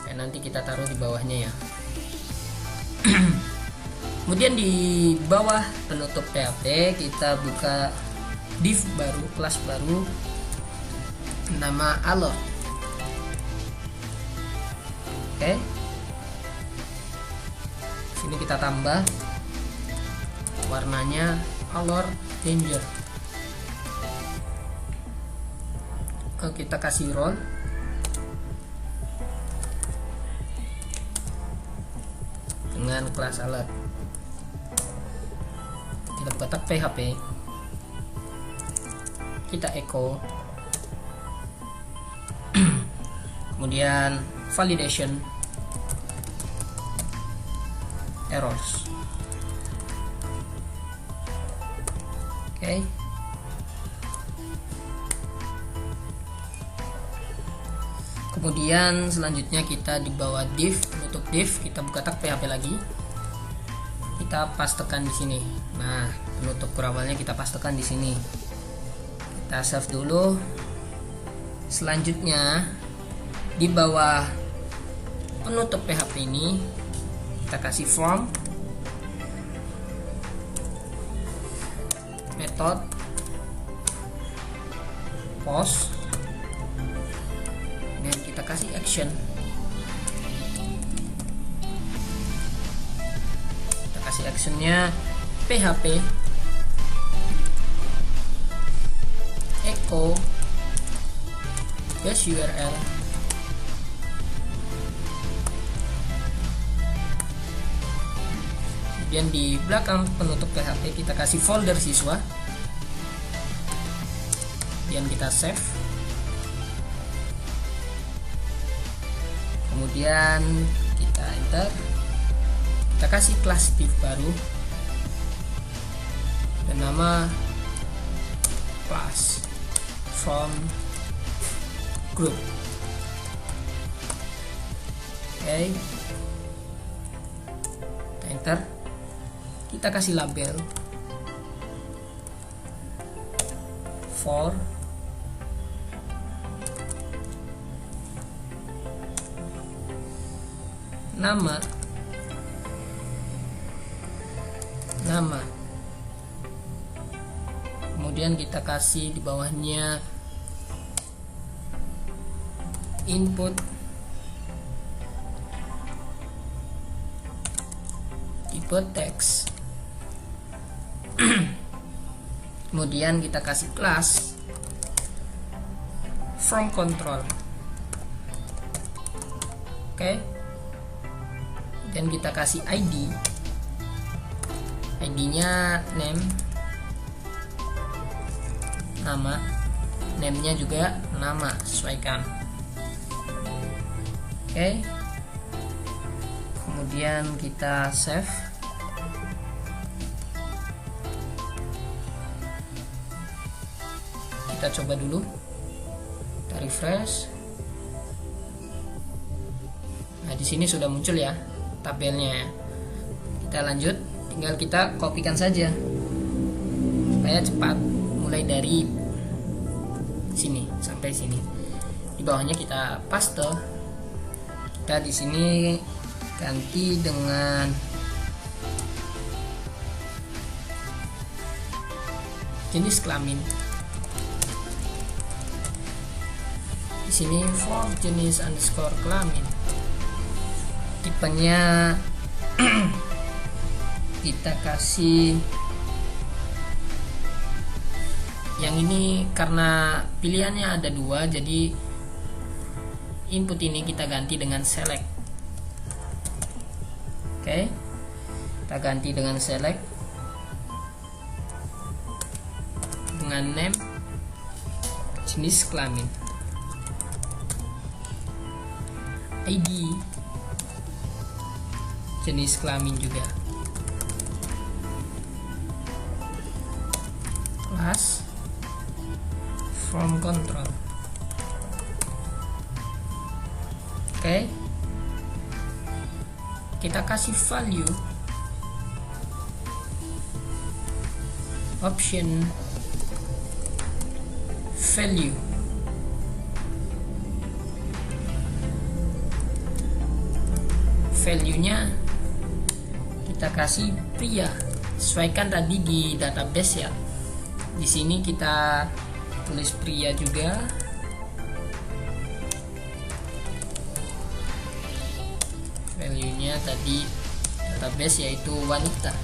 dan nanti kita taruh di bawahnya ya. Kemudian di bawah penutup PHP kita buka div baru, kelas baru, nama alert. Oke. Sini kita tambah warnanya alert danger. Kita kasih role. Dengan kelas alert. Kita buka tab PHP, kita echo, kemudian validation errors. Oke. Kemudian selanjutnya kita di bawah div, penutup div, kita buka tab PHP lagi. Kita pastekan di sini. Nah, penutup kurawalnya kita pastekan di sini. Kita save dulu. Selanjutnya di bawah penutup PHP ini kita kasih form, method, post, dan kita kasih action. Actionnya PHP echo base URL, kemudian di belakang penutup PHP kita kasih folder siswa, kemudian kita save, kemudian kita enter. Kita kasih kelas div baru dan nama class from group. Oke. Kita enter. Kita kasih label for nama, kemudian kita kasih di bawahnya input tipe teks. Kemudian kita kasih kelas from control. Oke. Dan kita kasih ID. ID-nya name, nama, name-nya juga nama, sesuaikan. Oke. Kemudian kita save. Kita coba dulu, kita refresh. Nah, di sini sudah muncul ya tabelnya. Kita lanjut, tinggal kita kopikan saja supaya cepat. Mulai dari sini sampai sini. Di bawahnya kita paste. Kita di sini ganti dengan jenis kelamin. Di sini for jenis underscore kelamin. Tipenya kita kasih yang ini karena pilihannya ada dua, jadi input ini kita ganti dengan select. Oke, kita ganti dengan select dengan name jenis kelamin, ID jenis kelamin juga, class from control. Oke, kita kasih value, option value, value-nya kita kasih pria, sesuaikan tadi di database ya. Di sini kita tulis pria juga. Value-nya tadi database yaitu wanita.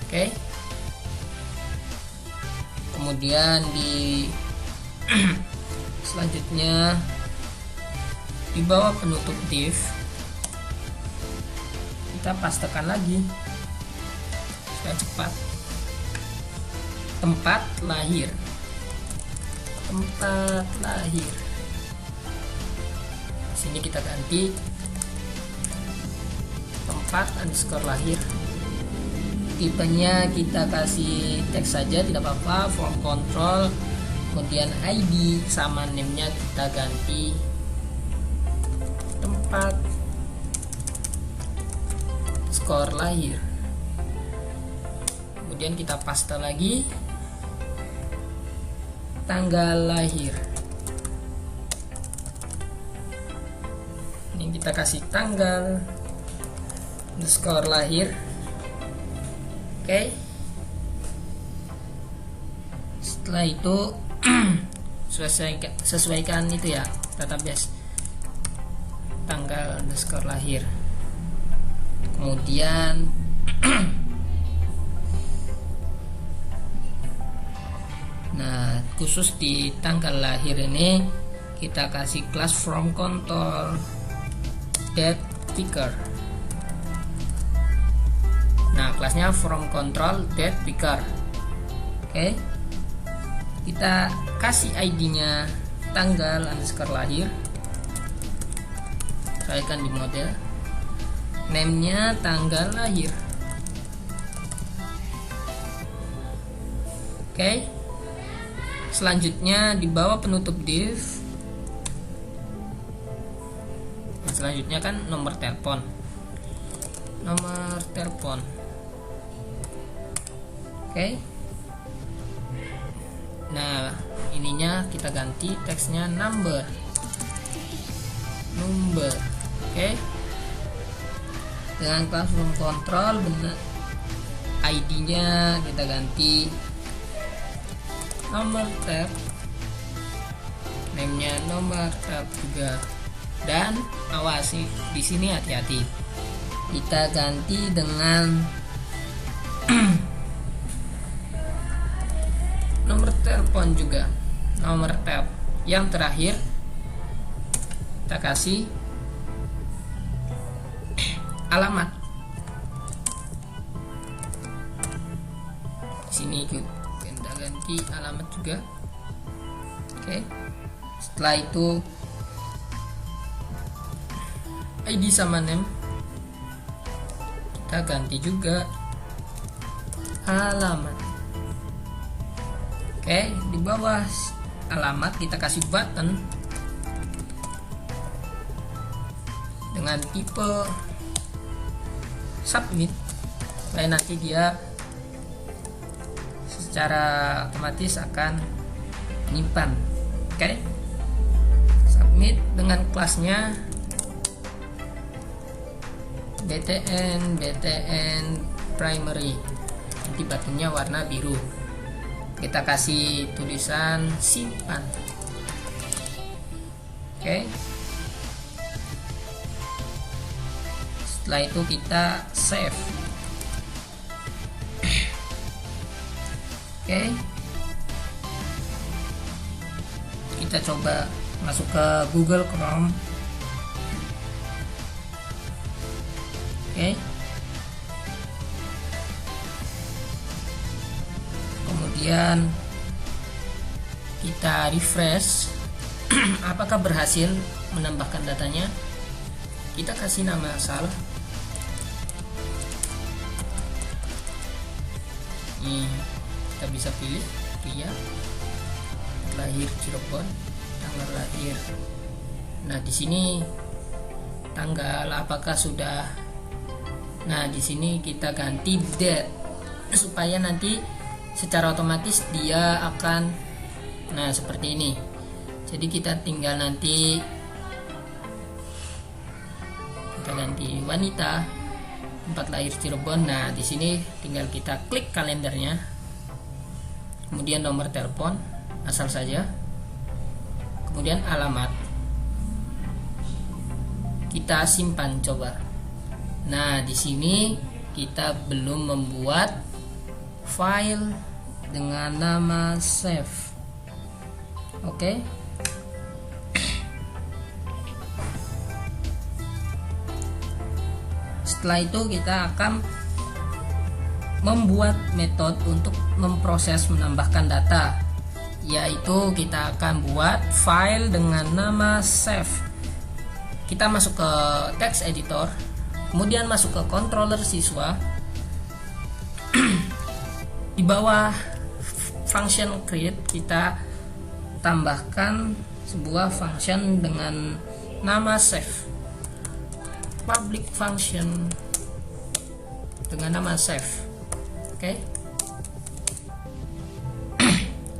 Oke. Kemudian di selanjutnya di bawah penutup div kita pastekan lagi supaya cepat. Tempat lahir, tempat lahir. Sini kita ganti tempat underscore lahir. Tipenya kita kasih teks saja, tidak apa-apa. From control, kemudian ID sama name-nya kita ganti tempat skor lahir. Kemudian kita paste lagi tanggal lahir. Ini kita kasih tanggal underscore lahir. Oke. Setelah itu sesuaikan itu ya database, tanggal underscore lahir. Kemudian nah, khusus di tanggal lahir ini kita kasih class from control date picker. Nah, kelasnya from control date picker. Oke. Kita kasih ID-nya tanggal underscore lahir. Sesuaikan di model. Name-nya tanggal lahir. Oke. Selanjutnya di bawah penutup div. Nah, selanjutnya kan nomor telepon. Nomor telepon. Oke. Nah, ininya kita ganti teksnya number. Number. Oke. Dengan class from control benar ID-nya kita ganti nomor tab, name-nya nomor tab juga, dan awasi di sini hati-hati. Kita ganti dengan telepon juga, nomor tel. Yang terakhir kita kasih alamat. Di sini kita ganti alamat juga. Oke. Setelah itu ID sama name kita ganti juga alamat. Oke, di bawah alamat kita kasih button dengan tipe submit, supaya nanti dia secara otomatis akan menyimpan. Oke, submit dengan kelasnya BTN primary, nanti buttonnya warna biru. Kita kasih tulisan simpan. Oke. Setelah itu kita save. Oke. Kita coba masuk ke Google Chrome. Oke. Kemudian kita refresh. Apakah berhasil menambahkan datanya? Kita kasih nama asal. Ini kita bisa pilih pria, lahir Cirebon, tanggal lahir. Nah, di sini tanggal apakah sudah. Nah, di sini kita ganti date supaya nanti secara otomatis dia akan seperti ini. Jadi kita tinggal nanti kita ganti wanita, tempat lahir Cirebon. Nah, di sini tinggal kita klik kalendernya. Kemudian nomor telepon asal saja. Kemudian alamat. Kita simpan coba. Nah, di sini kita belum membuat file dengan nama save. Oke. Setelah itu kita akan membuat metode untuk memproses menambahkan data, yaitu kita akan buat file dengan nama save. Kita masuk ke text editor, kemudian masuk ke controller siswa. Di bawah function create kita tambahkan sebuah function dengan nama save, public function dengan nama save. Oke.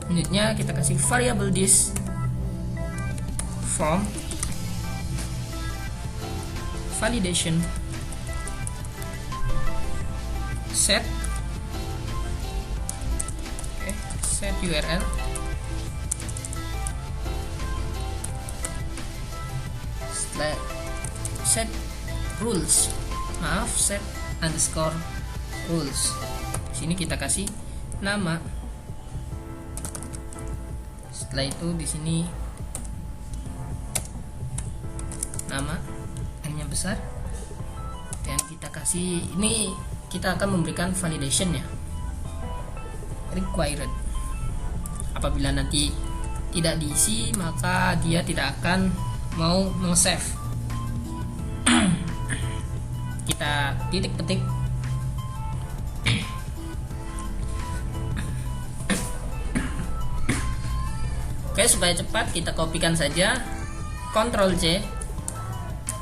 Unitnya kita kasih variable this from validation set set URL set rules, set underscore rules. Sini kita kasih nama. Setelah itu di sini nama N-nya besar, dan kita kasih ini, kita akan memberikan validation ya, required. Apabila nanti tidak diisi, maka dia tidak akan mau meng-save. Kita titik petik. Oke, supaya cepat kita kopikan saja, Ctrl C,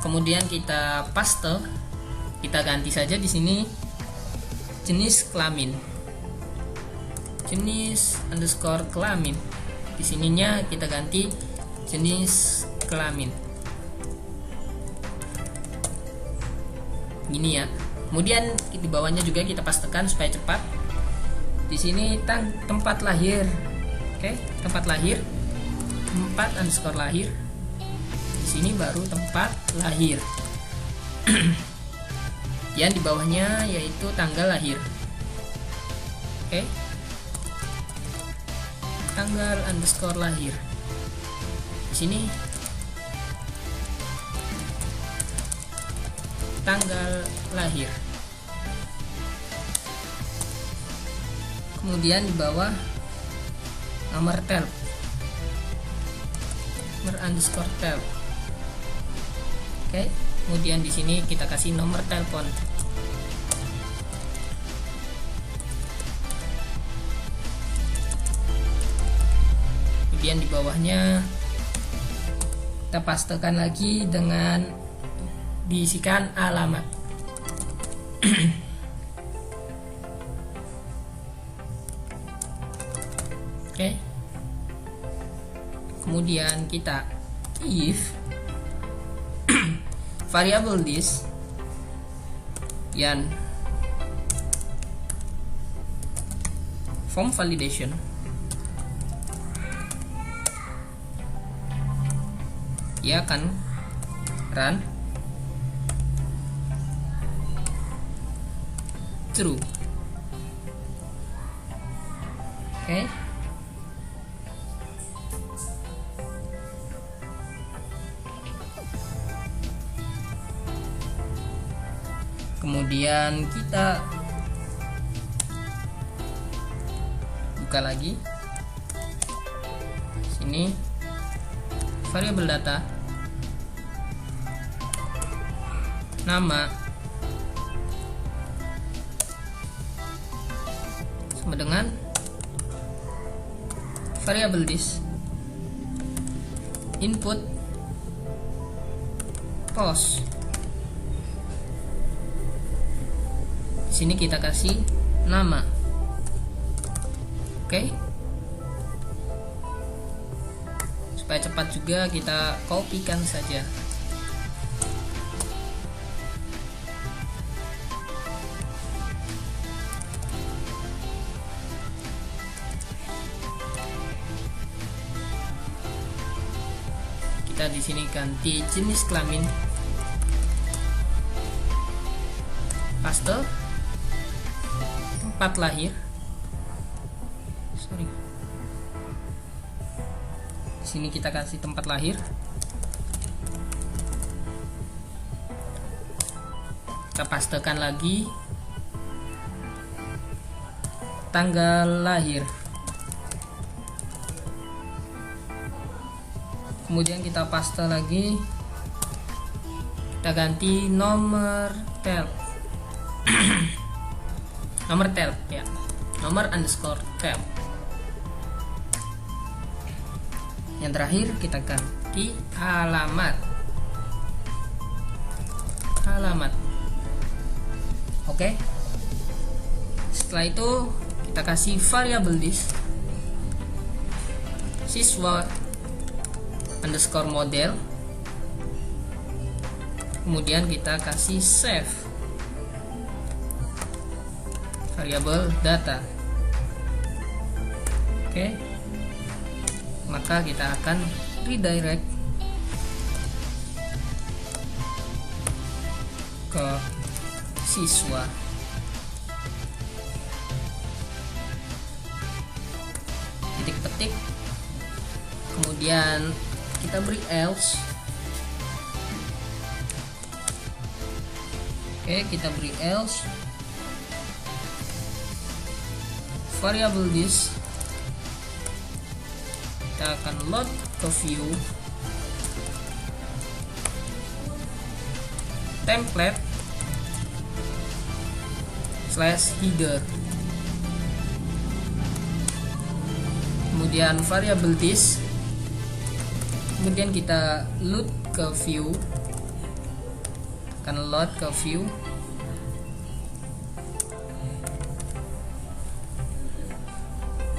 kemudian kita paste. Kita ganti saja di sini jenis kelamin, jenis underscore kelamin. Di sininya kita ganti jenis kelamin. Gini ya. Kemudian di bawahnya juga kita pastekan supaya cepat. Di sini tempat lahir. Oke, tempat lahir. 4 underscore lahir. Di sini baru tempat lahir. Yang di bawahnya yaitu tanggal lahir. Oke. tanggal underscore lahir. Di sini tanggal lahir. Kemudian di bawah nomor tel, nomor underscore tel. Oke, kemudian di sini kita kasih nomor telepon. Kemudian di bawahnya kita pastekan lagi dengan diisikan alamat. Oke. Kemudian kita if variable this yang form validation ia akan run true. Oke. Kemudian kita buka lagi sini variabel data, nama sama dengan variabel this, input post. Sini kita kasih nama. Oke. Supaya cepat juga kita kopikan saja. Kita di sini ganti jenis kelamin, paste tempat lahir. Di sini kita kasih tempat lahir. Kita pastekan lagi tanggal lahir. Kemudian kita paste lagi, kita ganti nomor tel. Nomor tel ya, nomor underscore tel. Yang terakhir kita ganti alamat. Oke. Setelah itu kita kasih variable this siswa underscore model. Kemudian kita kasih save variabel data. Oke. Maka kita akan redirect ke siswa. Titik petik. Kemudian kita beri else. Oke, kita beri else variable this, kita akan load ke view template /header. Kemudian variable this, kemudian kita load ke view, akan load ke view.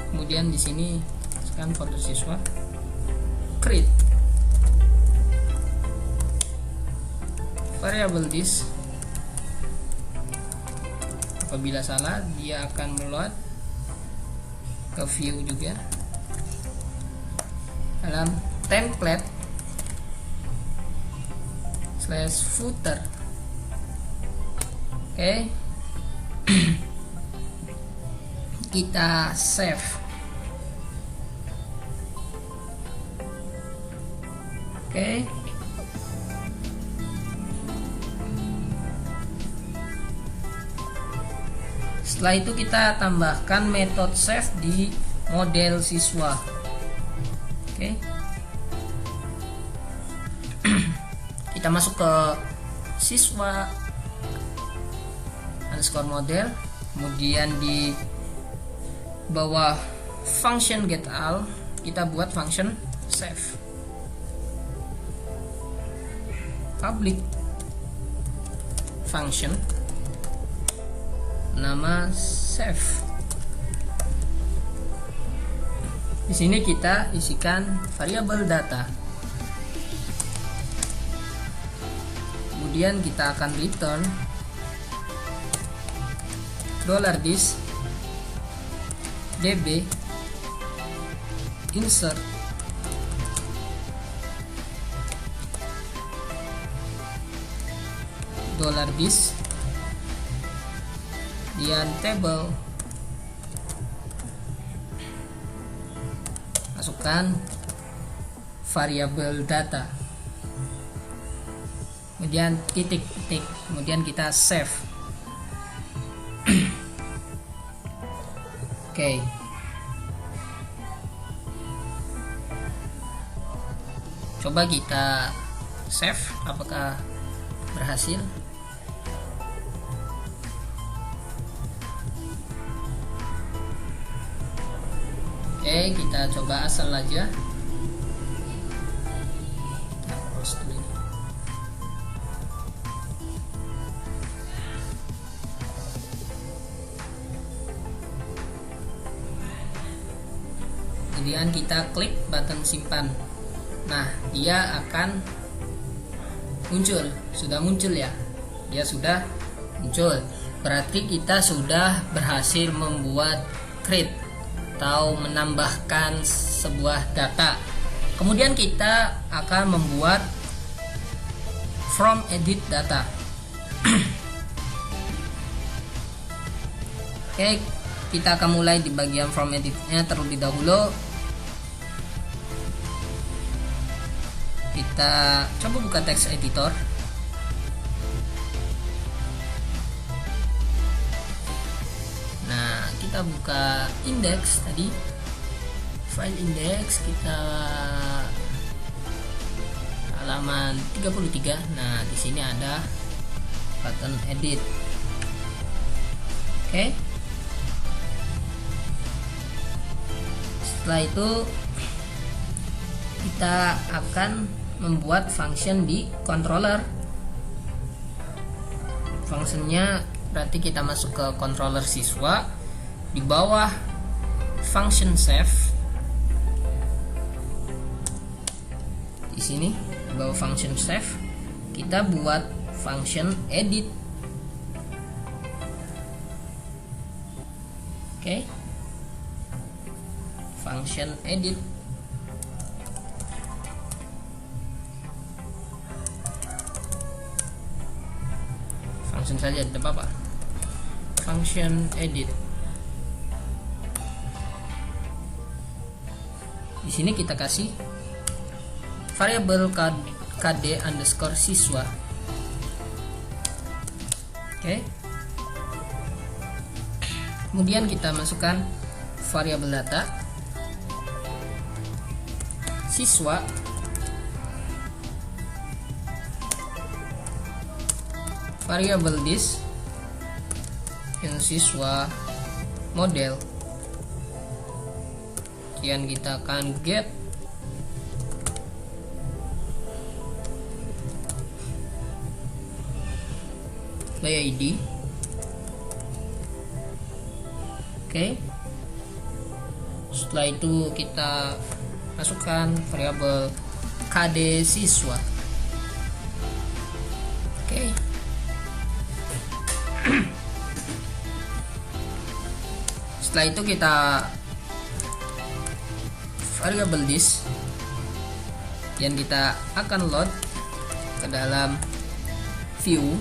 Kemudian di sini sekarang folder siswa create variable this. Apabila salah dia akan meload ke view juga dalam template /footer. Oke. Kita save. Oke. Setelah itu kita tambahkan metode save di model siswa. Oke. Kita masuk ke siswa underscore model, kemudian di bawah function get all kita buat function save public function nama save. Di sini kita isikan variabel data. Kemudian kita akan return $this db insert $this kemudian table, masukkan variabel data, kemudian titik, kemudian kita save. Oke. Coba kita save apakah berhasil. Oke, kita coba asal aja. Kita close dulu. Kemudian kita klik button simpan. Nah, dia akan muncul. Sudah muncul ya? Dia sudah muncul. Berarti kita sudah berhasil membuat create atau menambahkan sebuah data. Kemudian kita akan membuat from edit data. Oke, kita akan mulai di bagian from editnya terlebih dahulu. Kita coba buka text editor. Nah, kita buka index tadi, file index, kita halaman 33. Nah, di sini ada button edit. Oke. Setelah itu kita akan membuat function di controller. Fungsinya berarti kita masuk ke controller siswa, di bawah function save. Di sini di bawah function save kita buat function edit. Oke. Function edit. Function saja tidak apa-apa. Function edit. Di sini kita kasih variabel kd underscore siswa. Oke. Kemudian kita masukkan variabel data siswa variabel this yang siswa model. Kemudian kita akan get by ID. Oke. Setelah itu kita masukkan variabel kd siswa. Oke. Setelah itu kita variabel this yang kita akan load ke dalam view.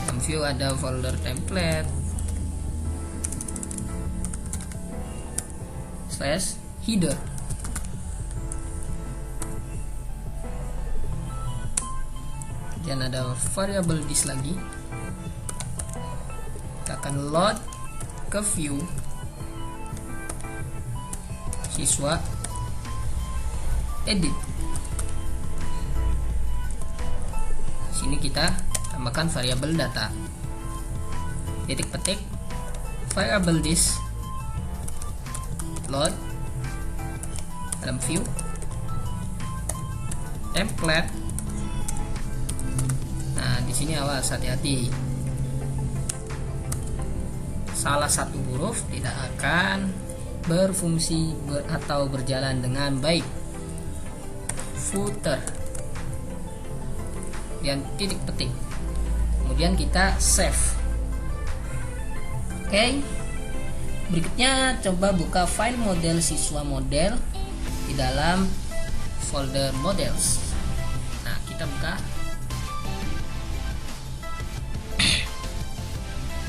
Dalam view ada folder template slash header. Dan ada variable this lagi. Kita akan load ke view siswa, edit. Sini kita tambahkan variabel data. Titik petik variable this, load dalam view, template. Nah, di sini awas, hati-hati. Salah satu huruf tidak akan berfungsi atau berjalan dengan baik. Footer. Dan titik petik. Kemudian kita save. Oke. Berikutnya coba buka file model siswa model di dalam folder models. Nah, kita buka.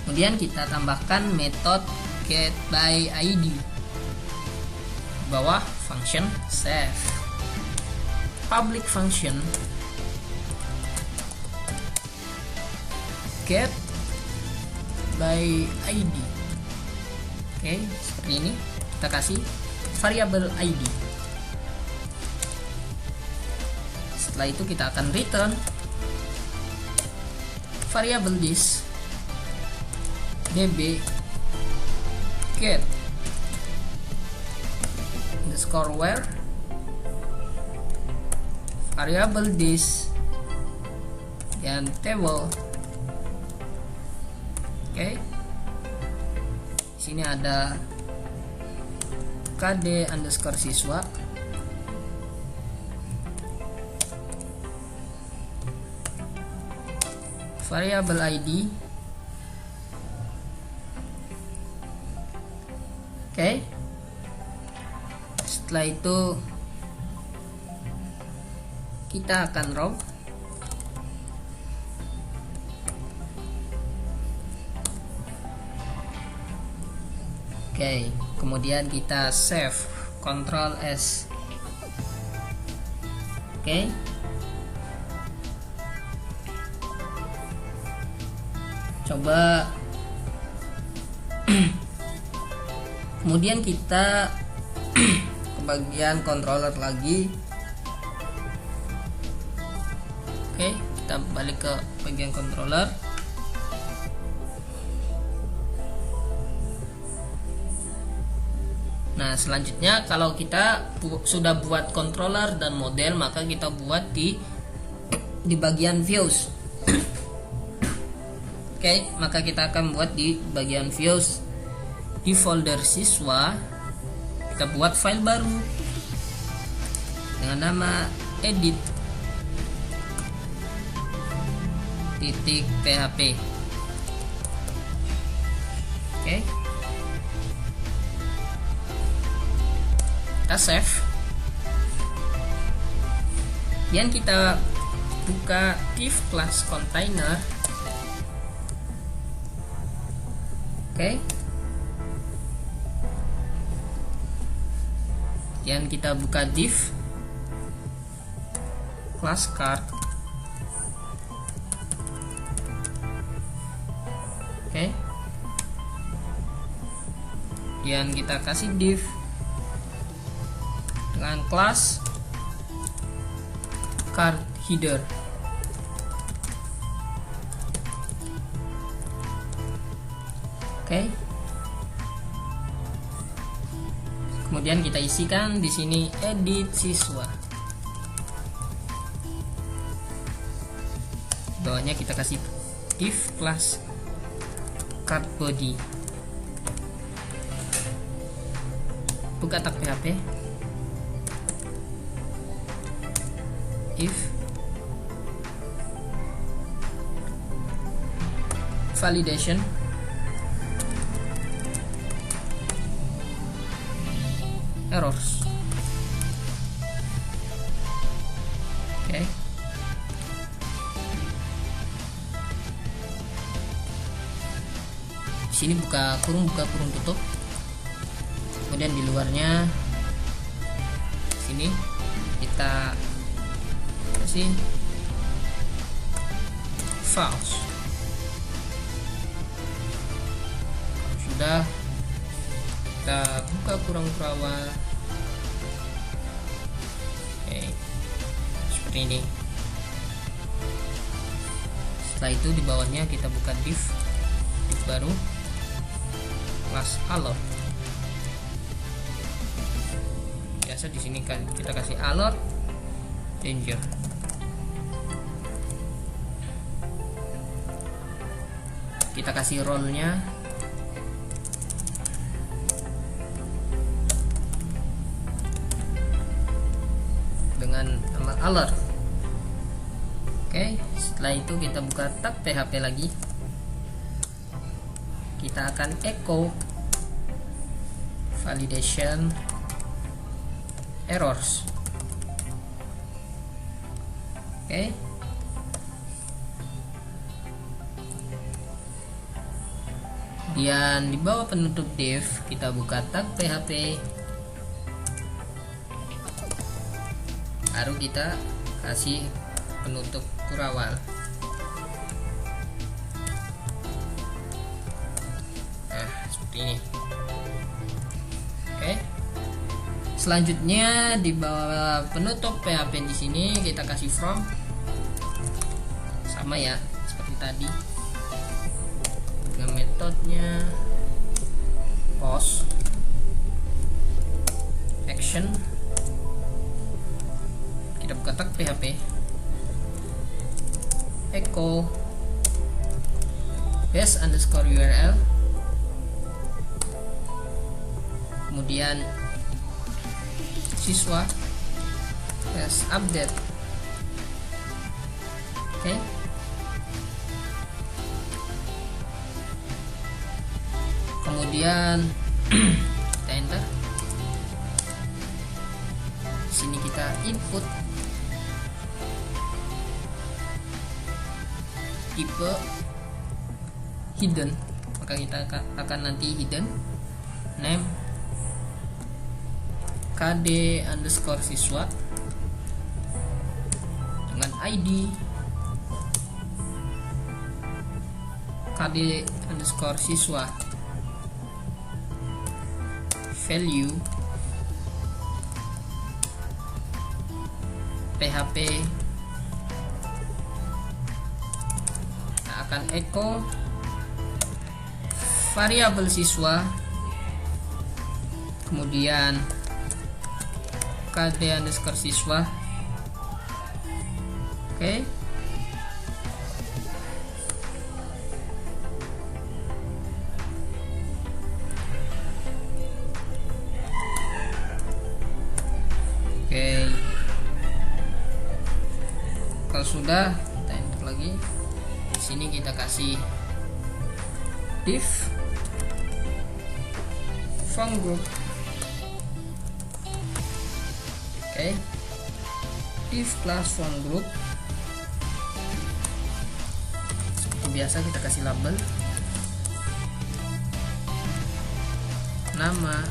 Kemudian kita tambahkan metode getById di bawah function save. Public function getById. Oke, seperti ini. Kita kasih variabel id. Setelah itu kita akan return variabel this db get underscore where variable this dan table. Oke. Sini ada kd underscore siswa, variable id. Oke. Setelah itu kita akan row. Oke, kemudian kita save, Ctrl S. Oke. Coba kemudian kita ke bagian controller lagi. Oke, kita balik ke bagian controller. Nah, selanjutnya kalau kita sudah buat controller dan model, maka kita buat di bagian views. Oke, maka kita akan buat di bagian views. Di folder siswa kita buat file baru dengan nama edit.php. Oke. Kita save. Dan kita buka div class container. Oke. Dan kita buka div class card. Oke. Dan kita kasih div dengan class card header. Oke. Kemudian kita isikan di sini edit siswa. Bawahnya kita kasih div class card body. Buka tag PHP. If validation errors. Oke. Sini buka kurung tutup. Kemudian di luarnya sini kita kasih false. Sudah, kita buka kurang kurawal. Oke, seperti ini. Setelah itu di bawahnya kita buka div baru, kelas alert. Biasa di sini kan kita kasih alert danger. Kita kasih role-nya dengan nama alert. Oke, setelah itu kita buka tab PHP lagi. Kita akan echo validation errors. Oke. Kemudian di bawah penutup div kita buka tag PHP. Baru kita kasih penutup kurawal. Nah, seperti ini. Oke. Selanjutnya di bawah penutup PHP di sini kita kasih from. Sama ya, seperti tadi. Dengan metodenya post action. Kita buka tag PHP, echo base underscore URL, kemudian siswa base update. Oke. Kemudian kita enter. Di sini kita input tipe hidden, maka kita akan nanti hidden name kd underscore siswa dengan id kd underscore siswa, value PHP. Kita akan echo variabel siswa, kemudian kd underscore siswa. Oke. Kalau sudah, kita enter lagi. Di sini kita kasih div phone group. Oke. Div class phone group. Seperti biasa kita kasih label nama.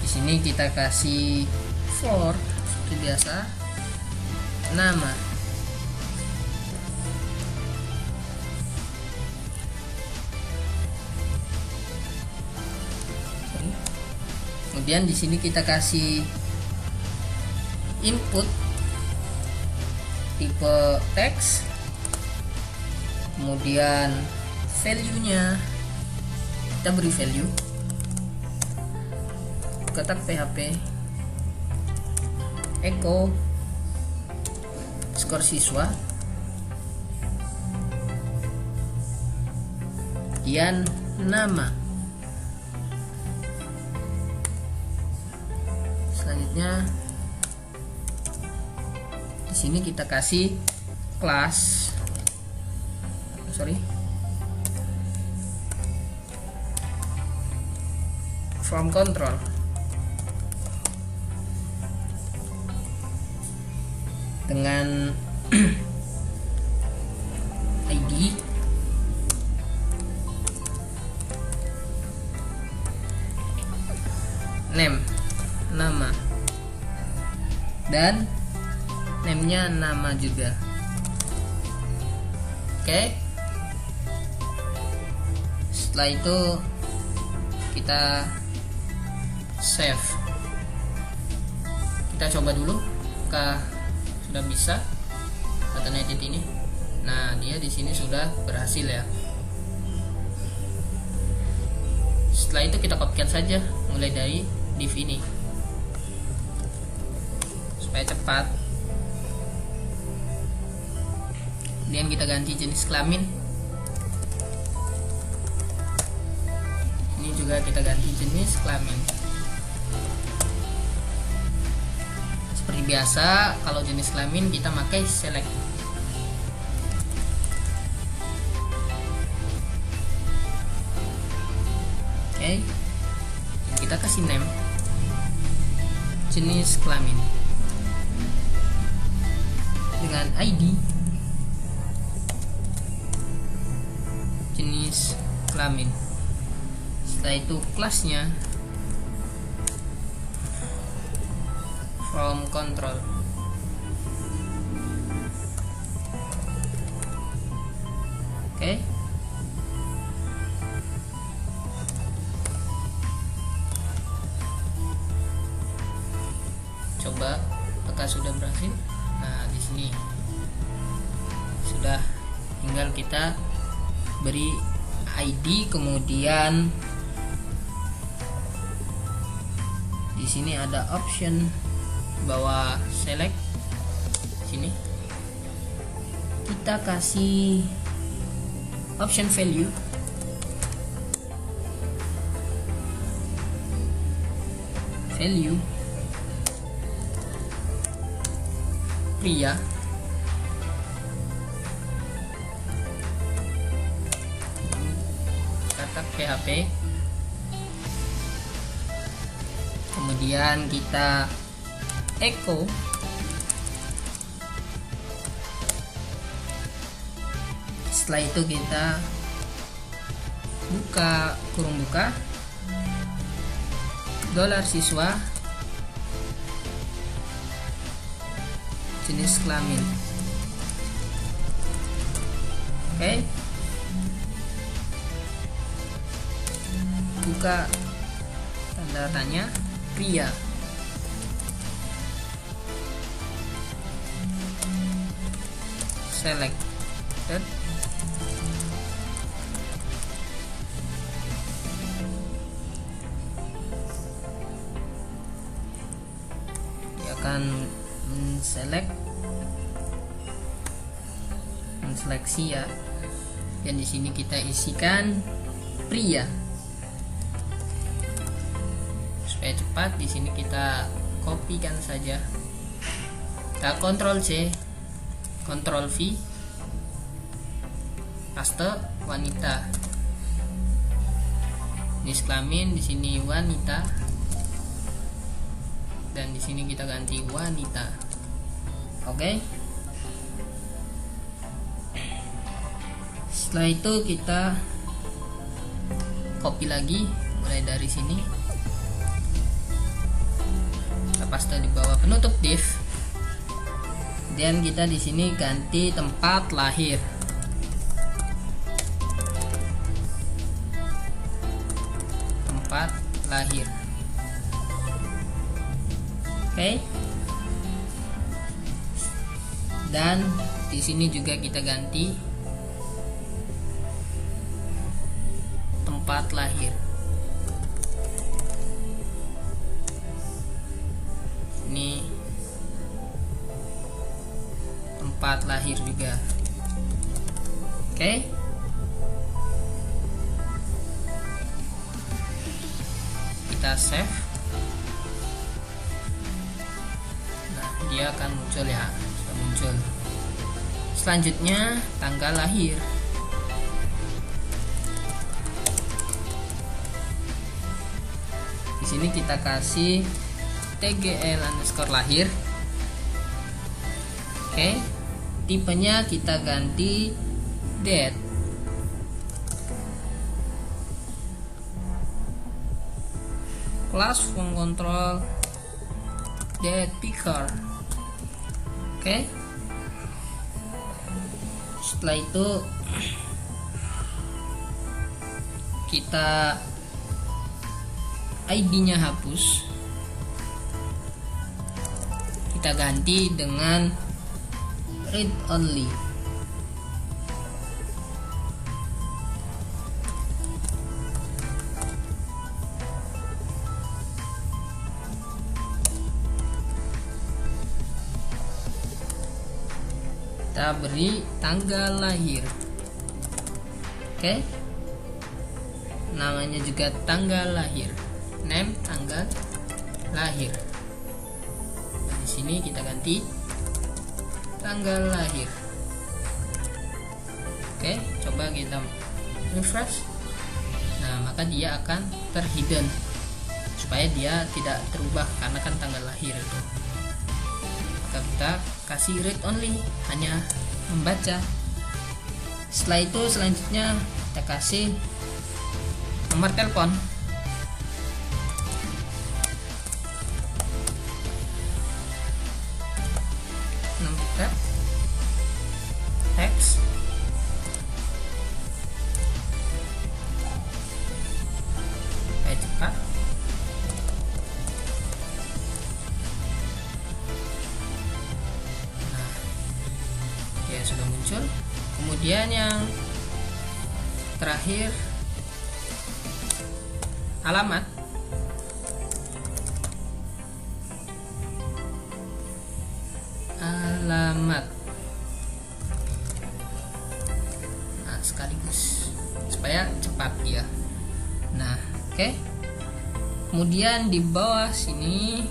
Di sini kita kasih for seperti biasa nama. Kemudian di sini kita kasih input tipe teks, kemudian value-nya kita beri value, ketak PHP, echo skor siswa, kemudian nama. Selanjutnya di sini kita kasih kelas from control. Dengan ID name nama dan name-nya nama juga. Oke. Setelah itu kita save. Kita coba dulu apakah sudah bisa automated ini. Nah, dia di sini sudah berhasil ya. Setelah itu kita kopikan saja mulai dari div ini supaya cepat. Kemudian kita ganti jenis kelamin. Ini juga kita ganti jenis kelamin. Seperti biasa, kalau jenis kelamin kita pakai select. Oke, kita kasih name jenis kelamin dengan ID jenis kelamin. Setelah itu kelasnya from control. Oke. Coba apakah sudah berhasil. Nah, di sini sudah, tinggal kita beri ID, kemudian di sini ada option bawah select sini, kita kasih option value pria, kata PHP, kemudian kita echo setelah itu kita buka kurung buka $siswa jenis kelamin. Oke. Buka tanda tanya pria. Select. Dia akan seleksi ya, dan di sini kita isikan pria supaya cepat. Di sini kita kopikan saja, kita Ctrl C Ctrl V, paste wanita, jenis kelamin di sini wanita, dan di sini kita ganti wanita. Oke. Setelah itu kita copy lagi mulai dari sini, kita paste di bawah penutup div, dan kita di sini ganti tempat lahir. Tempat lahir. Oke. Dan di sini juga kita ganti tempat lahir. Ini tempat lahir juga. Oke. Kita save. Nah, dia akan muncul ya. Sudah muncul. Selanjutnya tanggal lahir. Di sini kita kasih tgl_lahir. Oke. Tipenya kita ganti date. Class from control date picker. Oke. Setelah itu kita ID-nya hapus, kita ganti dengan read only. Kita beri tanggal lahir. Oke. Namanya juga tanggal lahir. Name tanggal lahir. Di sini kita ganti tanggal lahir. Oke, coba kita refresh. Nah, maka dia akan terhidden supaya dia tidak terubah karena kan tanggal lahir itu. Maka kita kasih read only, hanya membaca. Setelah itu selanjutnya kita kasih nomor telepon. Nomor teks, kayak cepat. Ya, sudah muncul. Kemudian yang terakhir alamat. Nah, sekaligus supaya cepat ya. Nah, oke. Kemudian di bawah sini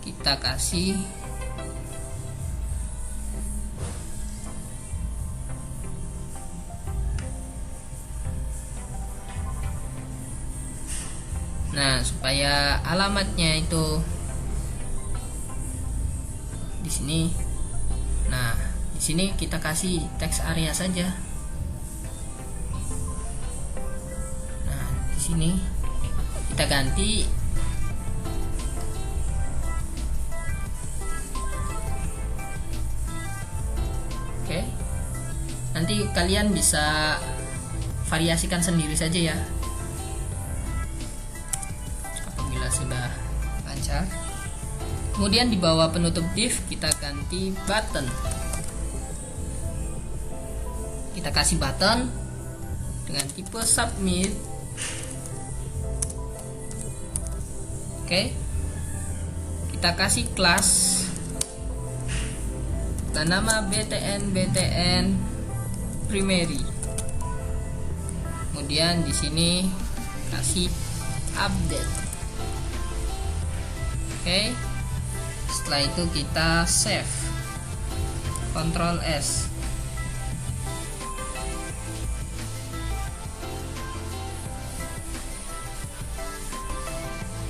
kita kasih supaya alamatnya itu di sini. Nah, di sini kita kasih text area saja. Nah, di sini kita ganti oke. Nanti kalian bisa variasikan sendiri saja ya. Sudah lancar. Kemudian di bawah penutup div kita ganti button. Kita kasih button dengan tipe submit. Oke. Kita kasih kelas dan nama BTN primary. Kemudian di sini kasih update. Oke. Setelah itu kita save, Ctrl S.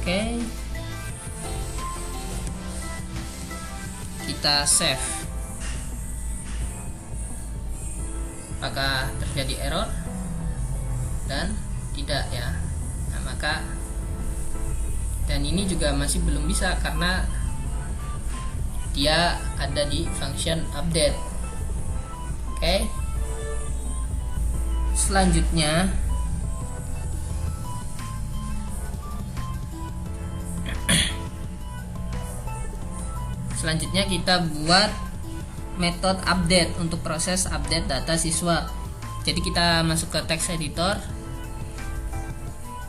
Oke. Kita save. Apakah terjadi error? Dan tidak ya. Nah, maka dan ini juga masih belum bisa karena dia ada di function update. Oke. Selanjutnya kita buat metode update untuk proses update data siswa. Jadi kita masuk ke text editor,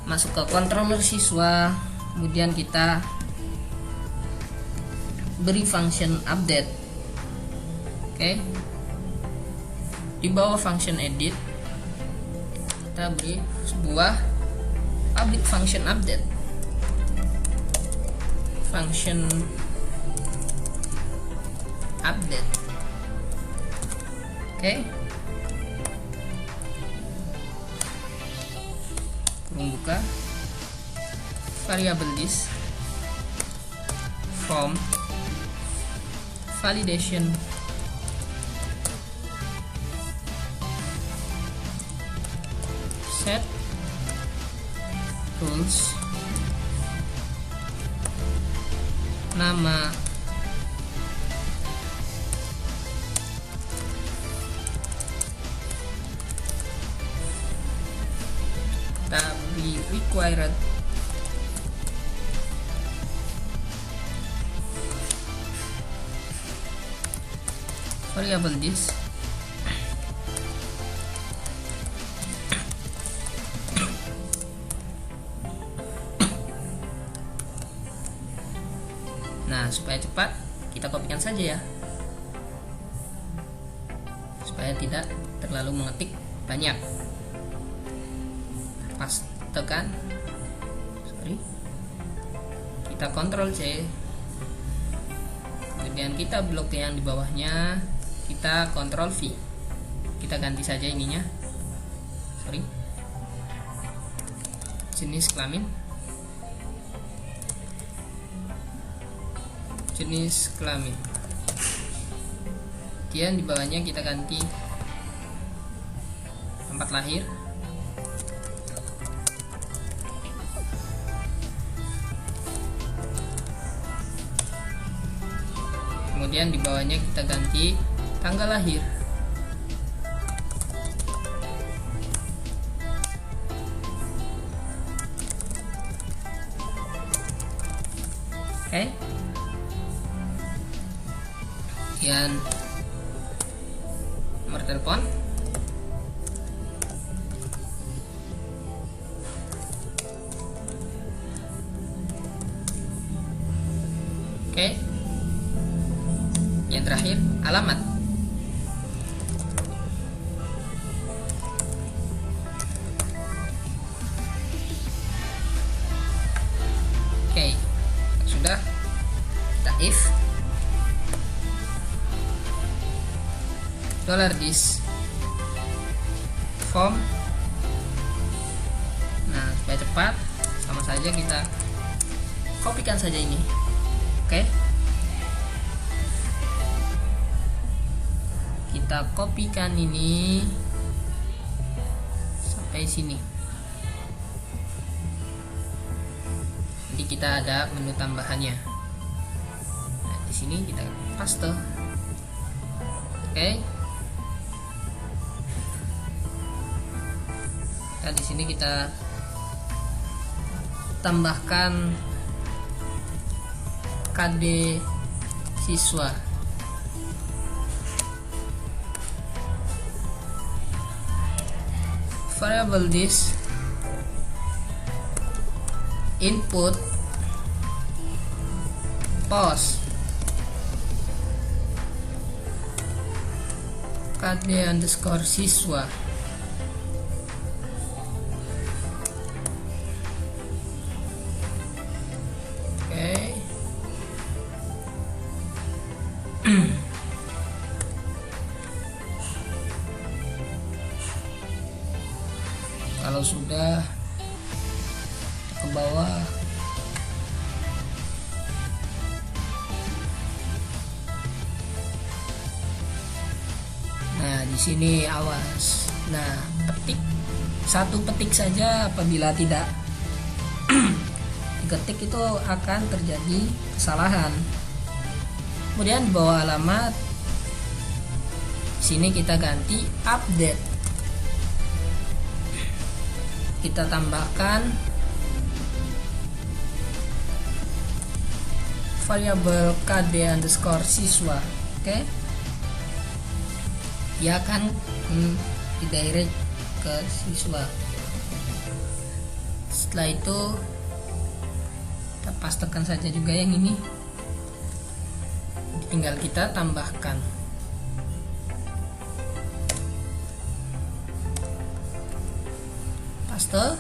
masuk ke controller siswa, kemudian kita beri function update. Oke. Di bawah function edit kita beri sebuah public function update. Function update. Oke. Kurung buka, variable list, from validation, set rules, nama required. Variable this. Nah, supaya cepat kita kopikan saja ya, supaya tidak terlalu mengetik banyak. Pastekan, kita Ctrl C, kemudian kita blok yang di bawahnya, kita Ctrl V, kita ganti saja ininya, jenis kelamin, kemudian di bawahnya kita ganti tempat lahir, kemudian di bawahnya kita ganti tanggal lahir. Oke. Kemudian nomor telepon, oke. Yang terakhir alamat. Oke, sudah. Kita if $this form. Nah, supaya cepat, sama saja kita kopikan saja ini. Oke. Kita kopikan ini sampai sini. Jadi kita ada menu tambahannya. Nah, di sini kita paste. Oke. Nah, di sini kita tambahkan KD siswa. Variable this input post KD_siswa. Kalau sudah ke bawah, nah di sini awas. Nah, satu petik saja apabila tidak diketik itu akan terjadi kesalahan. Kemudian di bawah alamat sini kita ganti update. Kita tambahkan variabel KD_siswa. Oke. Dia akan didirect ke siswa. Setelah itu kita pastekan saja juga yang ini, tinggal kita tambahkan. Paste.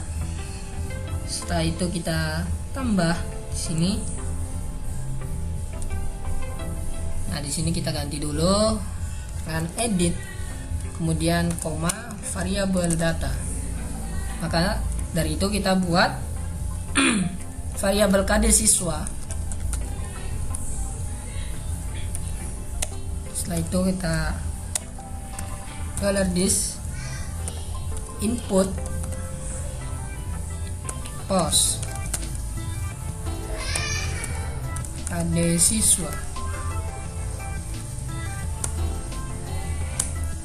Setelah itu kita tambah di sini. Nah, di sini kita ganti dulu dengan edit, kemudian koma variabel data. Maka dari itu kita buat variabel KD siswa. Setelah itu kita $this input post KD siswa,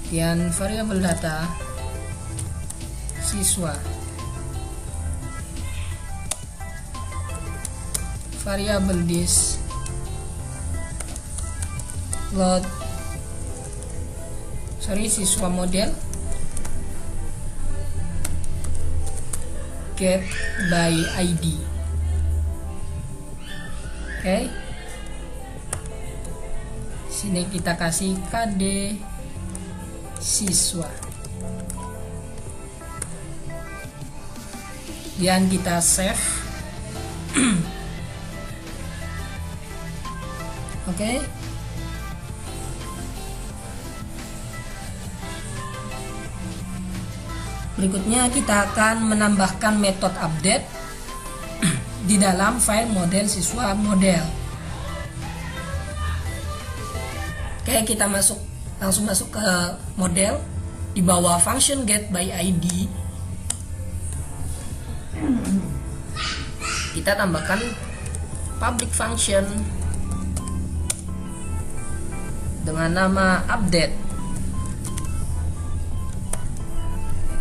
dan variabel data siswa. variable this load siswa model get by ID. Oke. Sini kita kasih KD siswa. Dan kita save. Oke. Berikutnya kita akan menambahkan metode update di dalam file model siswa model. Oke, kita langsung masuk ke model. Di bawah function get by ID kita tambahkan public function dengan nama update.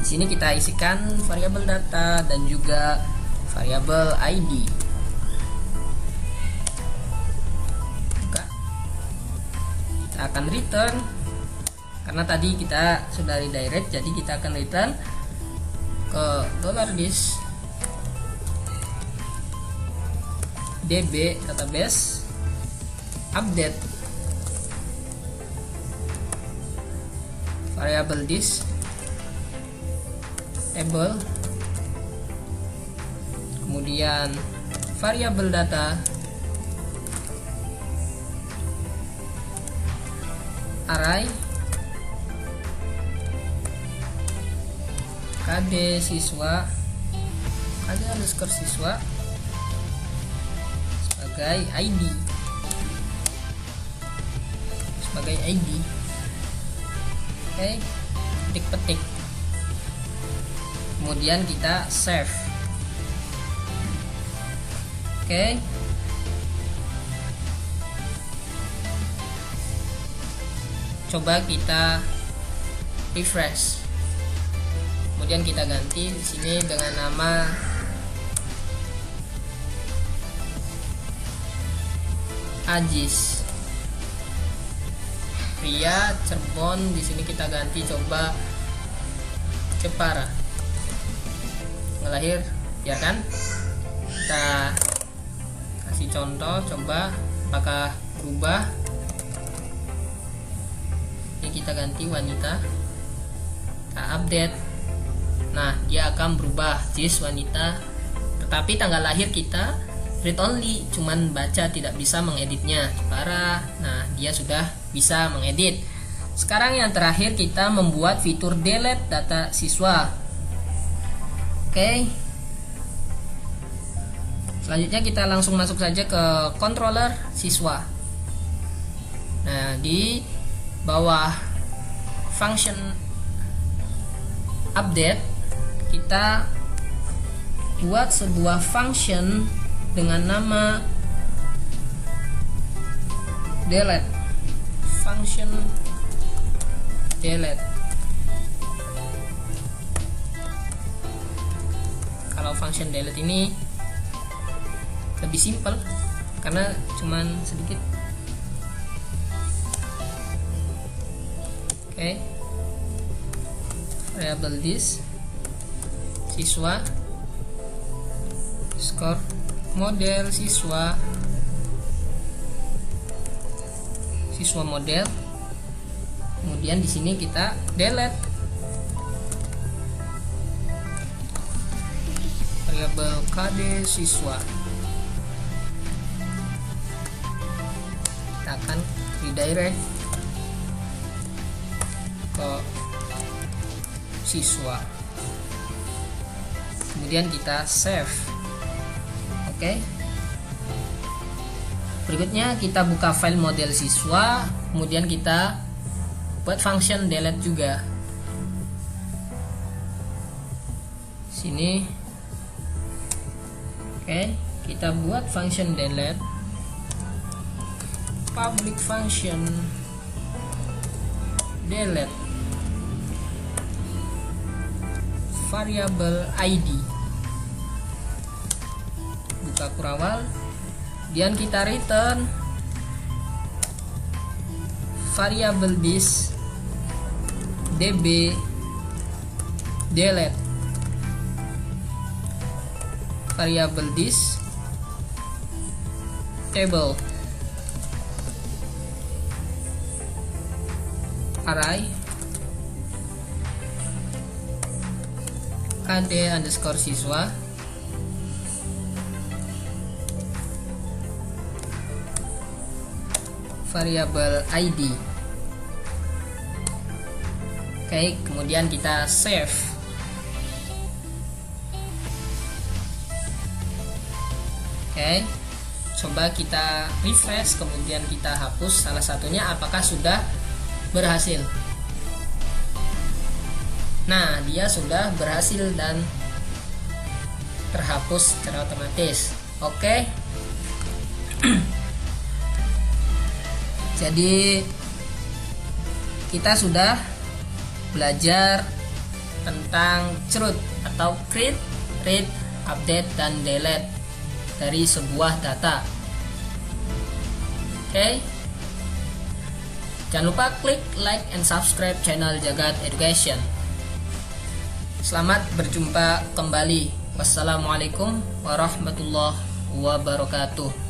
Di sini kita isikan variabel data dan juga variabel ID. Buka. Kita akan return karena tadi kita sudah redirect, jadi kita akan return ke $this db database update variable this table, kemudian variabel data array KD siswa KD underscore siswa sebagai ID Oke, petik, kemudian kita save. Oke. Coba kita refresh. Kemudian kita ganti di sini dengan nama Ajis pria Cirebon. Di sini kita ganti coba Jepara. Ngelahir biarkan. Kita kasih contoh, coba apakah berubah. Ini kita ganti wanita, kita update. Nah, dia akan berubah Jis wanita, tetapi tanggal lahir kita read only, cuman baca, tidak bisa mengeditnya. Jepara. Nah, dia sudah bisa mengedit. Sekarang yang terakhir kita membuat fitur delete data siswa. Oke. Selanjutnya kita langsung masuk saja ke controller siswa. Nah, di bawah function update kita buat sebuah function dengan nama delete. Function delete. Kalau function delete ini lebih simpel karena cuman sedikit. Oke. Variable this siswa score model siswa model. Kemudian di sini kita delete variabel KD siswa. Kita akan redirect ke siswa. Kemudian kita save. Oke. Berikutnya kita buka file model siswa, kemudian kita buat function delete juga. Sini. Oke, kita buat function delete. Public function delete variable ID. Buka kurawal, Kemudian kita return variable this db delete, variable this table array kd underscore siswa variable id. Oke, kemudian kita save. Oke, coba kita refresh, kemudian kita hapus salah satunya, apakah sudah berhasil. Nah, dia sudah berhasil dan terhapus secara otomatis. Oke. Jadi kita sudah belajar tentang CRUD atau create, read, update, dan delete dari sebuah data. Oke. Jangan lupa klik like and subscribe channel Jagat Education. Selamat berjumpa kembali. Wassalamualaikum warahmatullahi wabarakatuh.